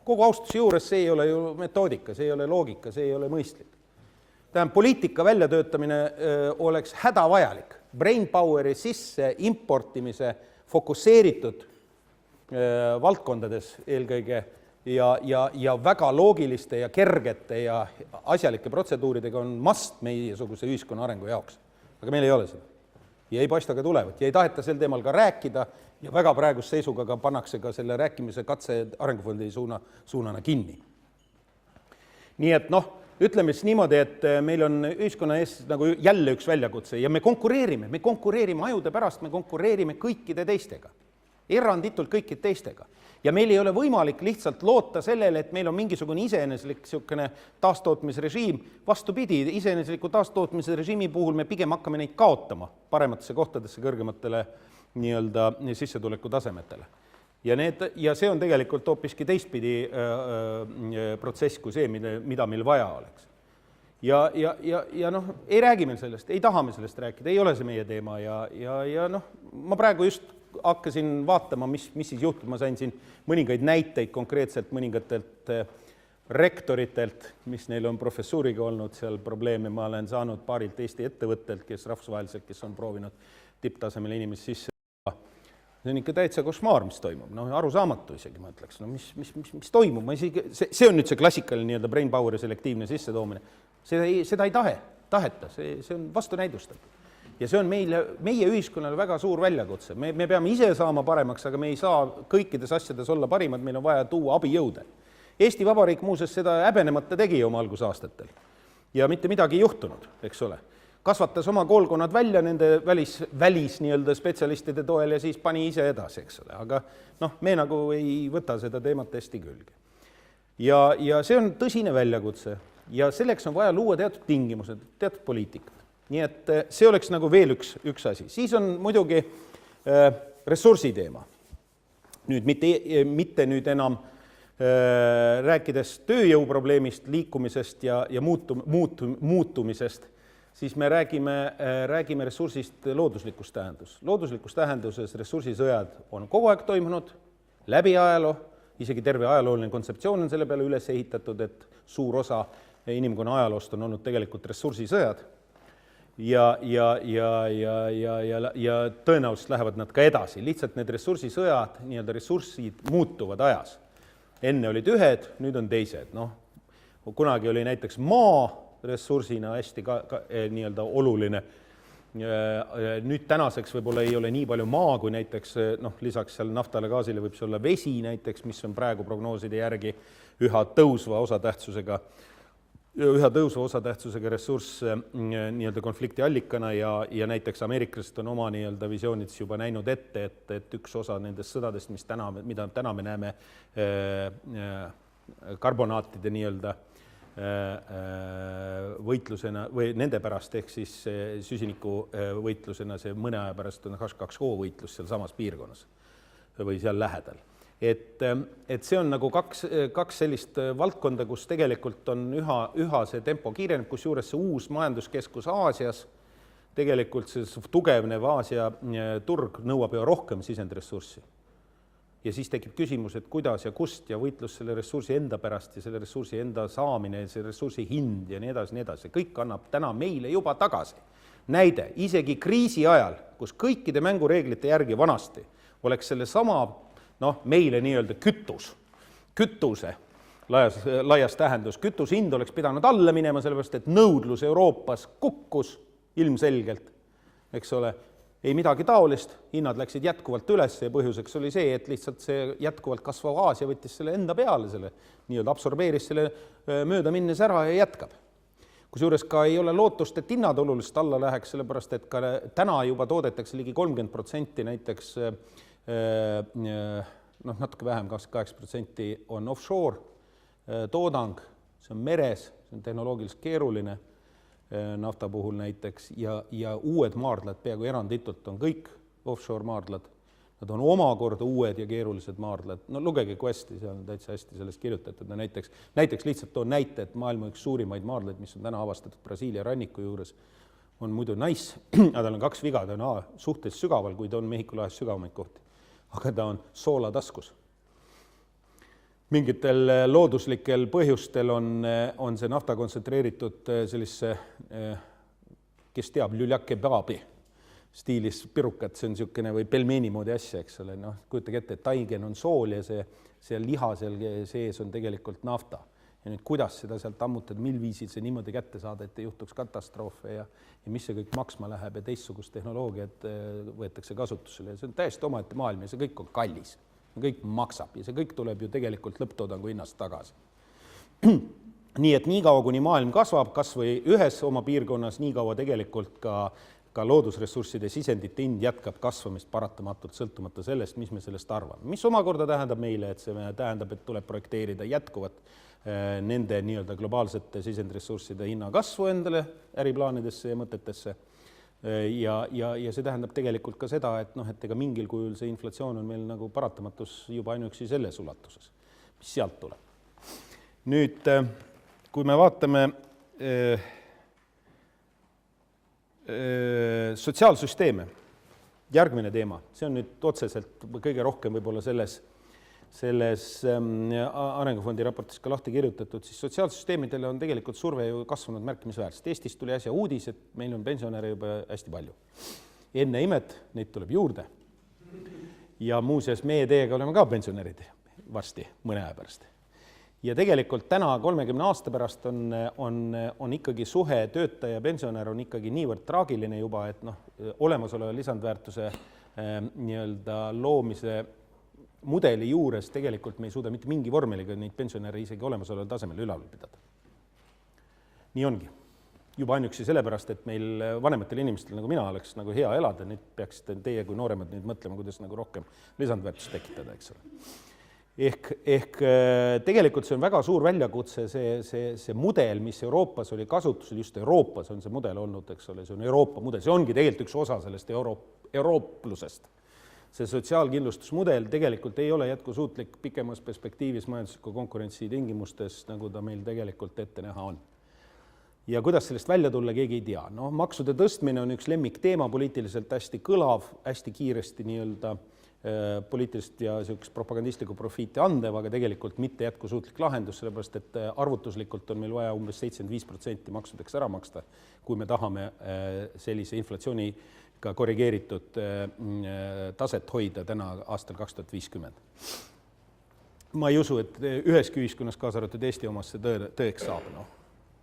Kogu austuse juures see ei ole ju metoodika, see ei ole loogika, see ei ole mõistlik. Tähendab, poliitika väljatöötamine oleks hädavajalik. Brainpoweri sisse importimise fokusseeritud valdkondades eelkõige ja väga loogiliste ja kergete ja asjalike protseduuridega on must meiesuguse ühiskonna arengu jaoks. Aga meil ei ole seda. Ja ei paista ka tulevat. Ja ei taheta sel teemal ka rääkida ja väga praegust seisuga ka pannakse ka selle rääkimise katse arengufondi suunana kinni. Nii et ütleme siis niimoodi, et meil on ühiskonna ees nagu jälle üks väljakutse ja me konkureerime ajude pärast, me konkureerime kõikide teistega. Eranditult kõikide teistega. Ja meil ei ole võimalik lihtsalt loota sellele, et meil on mingisugune iseeneslik taastootmisrežiim. Vastupidi, iseenesliku taastootmise režiimi puhul me pigem hakkame neid kaotama parematesse kohtadesse kõrgematele sissetuleku tasemetele. Ja see on tegelikult hoopiski teistpidi protsess kui see, mida meil vaja oleks. Ja ei räägi meil sellest, ei taha me sellest rääkida, ei ole see meie teema ja ma praegu just hakkasin vaatama, mis siis juhtub. Ma sain siin mõningaid näiteid konkreetselt mõningatelt rektoritelt, mis neil on professuuriga olnud seal probleeme. Ma olen saanud paarilt Eesti ettevõttelt, kes rahvusvaheliselt, kes on proovinud tipptasemele inimesi sisse. See on ikka täitsa košmaar, mis toimub. Arusaamatu isegi, ma ütleks. Mis toimub? See on nüüd see klassikaline brainpoweri selektiivne sissetoomine. Seda ei taheta, see on vastunäidustatud. Ja see on meie ühiskonnale väga suur väljakutse. Me peame ise saama paremaks, aga me ei saa kõikides asjades olla parimad, meil on vaja tuua abijõude. Eesti Vabariik muuseas seda häbenemata tegi oma algusaastatel. Ja mitte midagi ei juhtunud, eks ole. Kasvatas oma koolkonnad välja nende välis spetsialistide toel ja siis pani ise edasi, eks ole. Aga me nagu ei võta seda teemat hästi külge. Ja see on tõsine väljakutse. Ja selleks on vaja luua teatud tingimused, teatud poliitikat. Nii et see oleks nagu veel üks asi. Siis on muidugi ressursi teema. Mitte nüüd enam rääkides tööjõuprobleemist, liikumisest ja muutumisest, siis me räägime ressursist looduslikust tähendus. Looduslikus tähenduses ressursisõjad on kogu aeg toimunud, läbi ajaloo, isegi terve ajalooline kontseptsioon on selle peale üles ehitatud, et suur osa inimkonna ajaloost on olnud tegelikult ressursisõjad. Ja tõenäoliselt lähevad nad ka edasi. Lihtsalt need ressursisõjad, ressursid muutuvad ajas. Enne olid ühed, nüüd on teised. Kunagi oli näiteks maa ressursina hästi oluline. Nüüd tänaseks võib-olla ei ole nii palju maa, kui näiteks lisaks seal naftale gaasile võib see olla vesi näiteks, mis on praegu prognooside järgi üha tõusva osatähtsusega ressurss konflikti allikana ja näiteks ameeriklased on oma visioonides juba näinud ette, et üks osa nendest sõdadest, mida täna me näeme karbonaatide võitlusena või nende pärast ehk siis süsiniku võitlusena, see mõne aja pärast on H2O võitlus seal samas piirkonnas või seal lähedal. Et see on nagu kaks sellist valdkonda, kus tegelikult on üha see tempo kiireneb, kus juures see uus majanduskeskus Aasias, tegelikult see tugevnev Aasia turg nõuab ju rohkem sisendressurssi. Ja siis tekib küsimus, et kuidas ja kust ja võitlus selle ressursi enda pärast ja selle ressursi enda saamine, selle ressursi hind ja nii edasi. Kõik annab täna meile juba tagasi. Näide, isegi kriisi ajal, kus kõikide mängureeglite järgi vanasti oleks selle sama meile kütuse laias tähendus. Kütuse hind oleks pidanud alla minema, sellepärast, et nõudlus Euroopas kukkus ilmselgelt, eks ole. Ei midagi taolist, hinnad läksid jätkuvalt üles ja põhjuseks oli see, et lihtsalt see jätkuvalt kasvav Aasia võttis selle enda peale, absorbeeris selle mööda minnes ära ja jätkab. Kusjuures ka ei ole lootust, et hinnad oluliselt alla läheks, sellepärast et ka täna juba toodetakse ligi 30% näiteks, natuke vähem, 28% on offshore toodang, see on meres, see on tehnoloogiliselt keeruline nafta puhul näiteks ja uued maardlad peaaegu eranditult on kõik offshore maardlad. Nad on omakorda uued ja keerulised maardlad. No lugege Questi, seal on täitsa hästi sellest kirjutatud. Näiteks lihtsalt toon näite, et maailma üks suurimaid maardlaid, mis on täna avastatud Brasiilia ranniku juures, on muidu Nice, aga tal on 2 viga, ta on suhteliselt sügaval, kui ta on Mehhiko lahes sügavamaid kohti, aga ta on soola taskus. Mingitel looduslikel põhjustel on see nafta kontsentreeritud sellisse, kes teab, lüljakebaabi stiilis pirukat, see on niisugune või pelmeeni moodi asja, eks ole, kujutage ette, et taigen on sool ja see liha seal sees on tegelikult nafta. Ja nüüd kuidas seda sealt ammutada, mil viisil see niimoodi kätte saada, et ei juhtuks katastroofe ja mis see kõik maksma läheb ja teistsugust tehnoloogiat võetakse kasutusele. See on täiesti omaette maailm ja see kõik on kallis. Kõik maksab ja see kõik tuleb ju tegelikult lõpptoodangu hinnast tagasi. Nii et nii kaua, kuni maailm kasvab, kas või ühes oma piirkonnas, nii kaua tegelikult ka loodusressursside sisendite hind jätkab kasvamist paratamatult sõltumata sellest, mis me sellest arvame. Mis omakorda tähendab meile, et see tähendab, et tuleb projekteerida jätkuvat nende nii-öelda globaalsete sisendressursside hinna kasvu endale äriplaanidesse ja mõtetesse. Ja see tähendab tegelikult ka seda, et ega mingil kujul see inflatsioon on meil nagu paratamatus juba ainuüksi selles ulatuses, mis sealt tuleb. Nüüd, kui me vaatame sotsiaalsüsteeme, järgmine teema, see on nüüd otseselt kõige rohkem võib-olla selles Arengufondi raportis ka lahti kirjutatud, siis sotsiaalsüsteemidele on tegelikult surve ju kasvanud märkimisväärselt. Eestis tuli äsja uudis, et meil on pensionäre juba hästi palju. Enne imet, neid tuleb juurde. Ja muuseas, meie teiega oleme ka pensionärid varsti mõne aja pärast. Ja tegelikult täna 30 aasta pärast on ikkagi suhe töötaja ja pensionär on ikkagi niivõrd traagiline juba, et olemasoleva lisandväärtuse nii-öelda loomise mudeli juures tegelikult me ei suuda mitte mingi vormeliga neid pensionäre isegi olemasoleval tasemel üleval pidada. Nii ongi. Juba ainuüksi sellepärast, et meil vanematel inimestel nagu mina oleks nagu hea elada, nüüd peaksite teie kui nooremad nüüd mõtlema, kuidas nagu rohkem lisandväärtust tekitada, eks ole. Ehk tegelikult see on väga suur väljakutse, see mudel, mis Euroopas oli kasutusel, just Euroopas on see mudel olnud, eks ole, see on Euroopa mudel, see ongi tegelikult üks osa sellest eurooplusest. See sotsiaalkindlustusmudel tegelikult ei ole jätkusuutlik pikemas perspektiivis majandusliku konkurentsi tingimustes, nagu ta meil tegelikult ette näha on. Ja kuidas sellest välja tulla, keegi ei tea. Maksude tõstmine on üks lemmikteema, poliitiliselt hästi kõlav, hästi kiiresti nii-öelda poliitilist ja propagandistlikku profiiti andev, aga tegelikult mitte jätkusuutlik lahendus, sellepärast et arvutuslikult on meil vaja umbes 75% maksudeks ära maksta, kui me tahame sellise inflatsiooni ka korrigeeritud taset hoida täna aastal 2050. Ma ei usu, et üheski ühiskonnas kaasa arvatud Eesti omas see tõeks saab.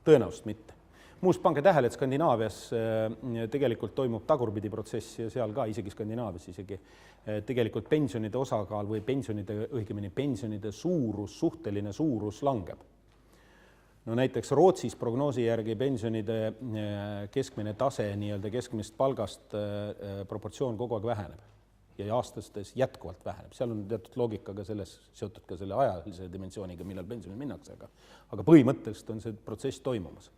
Tõenäoliselt mitte. Muust pange tähele, et Skandinaavias tegelikult toimub tagurpidi protsess ja seal ka isegi Skandinaavias isegi tegelikult pensionide osakaal või õigemini pensionide suurus, suhteline suurus langeb. Näiteks Rootsis prognoosi järgi pensionide keskmine tase nii-öelda keskmist palgast proportsioon kogu aeg väheneb ja aastastes jätkuvalt väheneb. Seal on teatud loogikaga selles seotud ka selle ajalise dimensiooniga, millal pensionil minnakse, aga põhimõtteliselt on see protsess toimumas.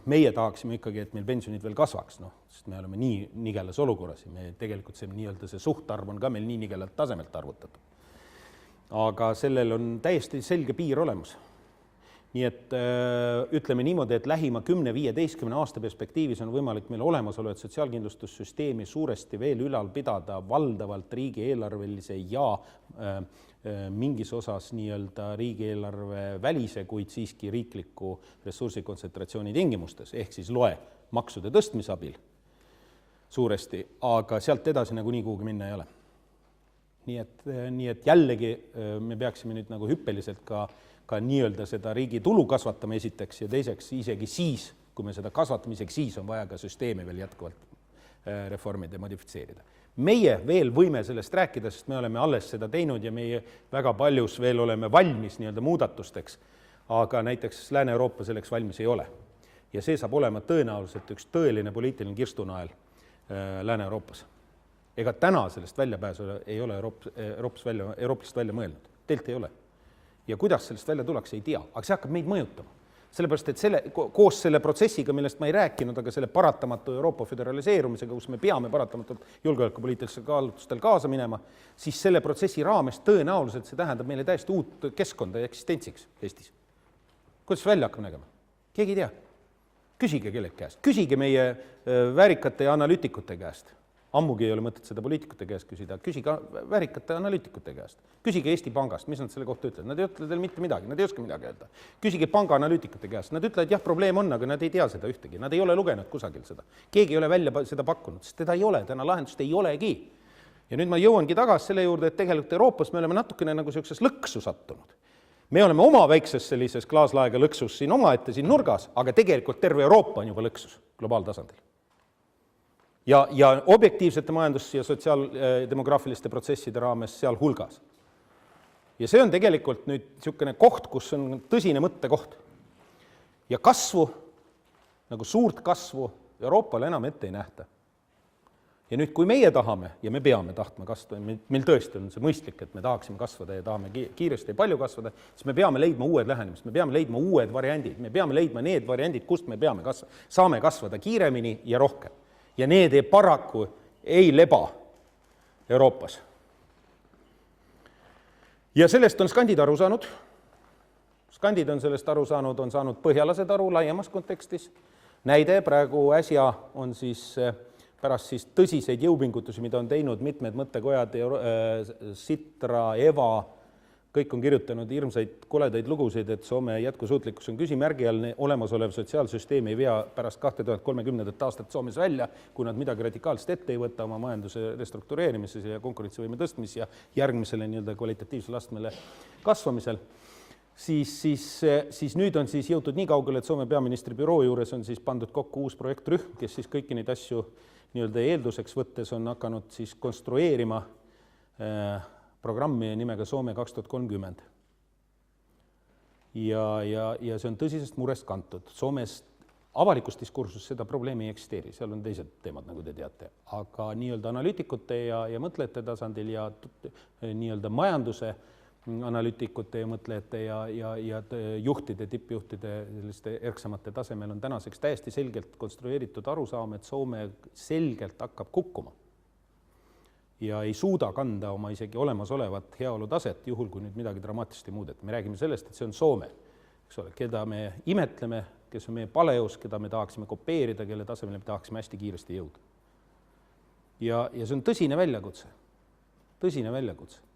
Meie tahaksime ikkagi, et meil pensionid veel kasvaks, sest me oleme nii nigelas olukorras ja tegelikult see nii-öelda see suhtarv on ka meil nii nigelalt tasemelt arvutatud. Aga sellel on täiesti selge piir olemas. Nii et ütleme niimoodi, et lähima 10-15 aasta perspektiivis on võimalik meil olemasolevat sotsiaalkindlustussüsteemi suuresti veel ülal pidada valdavalt riigieelarvelise ja mingis osas nii-öelda riigieelarve välise, kuid siiski riikliku ressursikontsentratsiooni tingimustes, ehk siis loe maksude tõstmise abil suuresti, aga sealt edasi nagu nii kuhugi minna ei ole. Nii et jällegi me peaksime nüüd nagu hüppeliselt ka nii-öelda seda riigi tulu kasvatama esiteks ja teiseks isegi siis, kui me seda kasvatame, isegi siis on vaja ka süsteemi veel jätkuvalt reformida ja modifitseerida. Meie veel võime sellest rääkida, sest me oleme alles seda teinud ja meie väga paljus veel oleme valmis nii-öelda muudatusteks, aga näiteks Lääne-Euroopa selleks valmis ei ole. ja see saab olema tõenäoliselt üks tõeline poliitiline kirstunael Lääne-Euroopas. Ega täna sellest väljapääsu ei ole Euroopast välja mõelnud. Teilt ei ole. Ja kuidas sellest välja tuleks, ei tea, aga see hakkab meid mõjutama. Sellepärast, et koos selle protsessiga, millest ma ei rääkinud, aga selle paratamatu Euroopa föderaliseerumisega, kus me peame paratamatult julgeolekupoliitilistel kaalutlustel kaasa minema, siis selle protsessi raames tõenäoliselt see tähendab meile täiesti uut keskkonda ja eksistentsiks Eestis. Kuidas välja hakkab nägema? Keegi ei tea. Küsige kellegi käest. Küsige meie väärikate ja analüütikute käest. Ammugi ei ole mõtet seda poliitikute käest küsida. Küsige väärikate analüütikute käest. Küsige Eesti Pangast, mis nad selle kohta ütlevad. Nad ei ütle teil mitte midagi, nad ei oska midagi öelda. Küsige panga analüütikute käest. Nad ütlevad, jah, probleem on, aga nad ei tea seda ühtegi. Nad ei ole lugenud kusagil seda. Keegi ei ole välja seda pakkunud, sest teda ei ole, täna lahendust ei olegi. Ja nüüd ma jõuangi tagasi selle juurde, et tegelikult Euroopas me oleme natukene nagu sellises lõksu sattunud. Me oleme oma väikses sellises klaaslaega lõksus siin omaette siin nurgas, aga tegelikult terve Euroopa on juba lõksus globaaltasandil. Ja objektiivsete majandus- ja sotsiaaldemograafiliste protsesside raames seal hulgas. Ja see on tegelikult nüüd niisugune koht, kus on tõsine mõttekoht. Ja kasvu, nagu suurt kasvu, Euroopale enam ette ei nähta. Ja nüüd, kui meie tahame, ja me peame tahtma kasvada, meil tõesti on see mõistlik, et me tahaksime kasvada ja tahame kiiresti ja palju kasvada, siis me peame leidma uued lähenemist, me peame leidma uued variandid, me peame leidma need variandid, kust me saame kasvada kiiremini ja rohkem. Ja need paraku ei leba Euroopas. Ja sellest on skandid aru saanud. Skandid on sellest aru saanud, on saanud põhjalased aru laiemas kontekstis. Näide praegu äsja on siis pärast siis tõsiseid jõupingutusi, mida on teinud mitmed mõttekojad, Sitra, Eva, kõik on kirjutanud hirmsaid koledaid lugusid, et Soome jätkusuutlikkus on küsimärgi all, olemasolev sotsiaalsüsteem ei vea pärast 2030. aastat Soomes välja, kui nad midagi radikaalselt ette ei võta oma majanduse restruktureerimises ja konkurentsivõime tõstmis ja järgmisele nii-öelda kvalitatiivsele astmele kasvamisel. Siis nüüd on siis jõutud nii kaugele, et Soome peaministri büroo juures on siis pandud kokku uus projektrühm, kes siis kõiki neid asju nii-öelda eelduseks võttes on hakanud siis konstrueerima programmi nimega Soome 2030. Ja see on tõsisest murest kantud. Soomes avalikus diskursus seda probleemi ei eksisteeri, seal on teised teemad, nagu te teate, aga nii-öelda analüütikute ja mõtlejate tasandil ja nii-öelda majanduse analüütikute ja mõtlejate ja juhtide, tippjuhtide selliste erksamate tasemel on tänaseks täiesti selgelt konstrueeritud arusaam, et Soome selgelt hakkab kukkuma. Ja ei suuda kanda oma isegi olemasolevat heaolu taset, juhul kui nüüd midagi dramaatilist ei muudet. Me räägime sellest, et see on Soome, keda me imetleme, kes on meie paleus, keda me tahaksime kopeerida, kelle tasemele me tahaksime hästi kiiresti jõuda. Ja see on tõsine väljakutse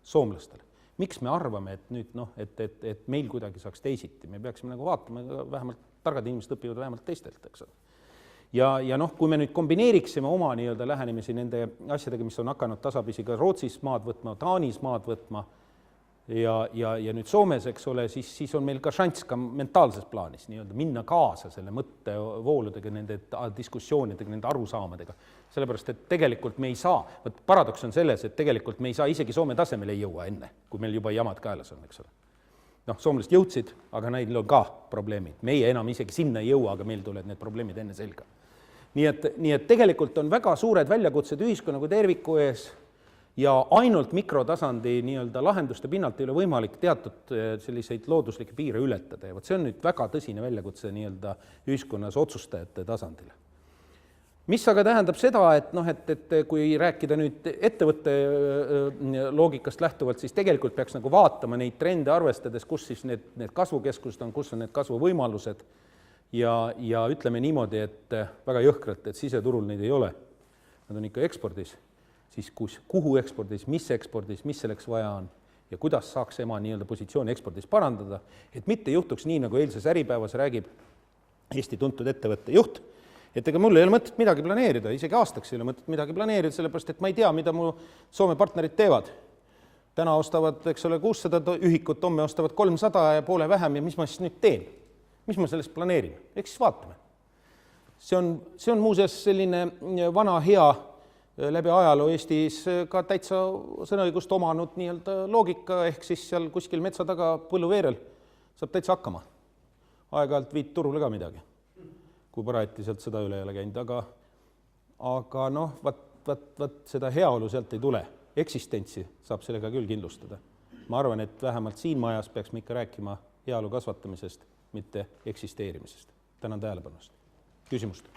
soomlastele. Miks me arvame, et nüüd et meil kuidagi saaks teisiti? Me peaksime nagu vaatama, vähemalt targad inimesed õpivad vähemalt teistelt, eks ole. Ja kui me nüüd kombineeriksime oma nii-öelda lähenemisi nende asjadega, mis on hakanud tasapisi ka Rootsis maad võtma, Taanis maad võtma ja nüüd Soomes, eks ole, siis on meil ka šanss ka mentaalses plaanis nii-öelda minna kaasa selle mõttevooludega, nende diskussioonidega, nende arusaamadega. Sellepärast, et tegelikult me ei saa, paradoks on selles, et tegelikult me ei saa isegi Soome tasemele ei jõua enne, kui meil juba jamad kaelas on, eks ole. Soomlased jõudsid, aga neil on ka probleemid. Meie enam isegi sinna ei jõua, aga meil tuleb need probleemid enne selga. Nii et tegelikult on väga suured väljakutsed ühiskonna kui terviku ees ja ainult mikrotasandi nii-öelda lahenduste pinnalt ei ole võimalik teatud selliseid looduslikke piire ületada. Ja see on nüüd väga tõsine väljakutse nii-öelda ühiskonnas otsustajate tasandile. Mis aga tähendab seda, et kui rääkida nüüd ettevõtte loogikast lähtuvalt, siis tegelikult peaks nagu vaatama neid trende arvestades, kus siis need kasvukeskused on, kus on need kasvuvõimalused ja ütleme niimoodi, et väga jõhkralt, et siseturul neid ei ole. Nad on ikka ekspordis, siis kuhu ekspordis, mis selleks vaja on ja kuidas saaks ema nii-öelda positsiooni ekspordis parandada, et mitte juhtuks nii, nagu eilses Äripäevas räägib Eesti tuntud ettevõtte juht, et ega mul ei ole mõtet midagi planeerida, isegi aastaks ei ole mõtet midagi planeerida, sellepärast, et ma ei tea, mida mu Soome partnerid teevad. Täna ostavad, eks ole, 600 ühikut, homme ostavad 300 ja poole vähem ja mis ma siis nüüd teen? Mis ma sellest planeerin? Eks siis vaatame. See on muuseas selline vana hea läbi ajaloo Eestis ka täitsa sõnaõigust omanud nii-öelda loogika, ehk siis seal kuskil metsa taga põlluveerel saab täitsa hakkama. Aeg-ajalt viid turule ka midagi. kui parajati sealt sõda üle ei ole käinud, aga noh, vaat seda heaolu sealt ei tule. Eksistentsi saab sellega küll kindlustada. Ma arvan, et vähemalt siin majas peaks me ikka rääkima heaolu kasvatamisest, mitte eksisteerimisest. Tänan tähelepanust. Küsimust.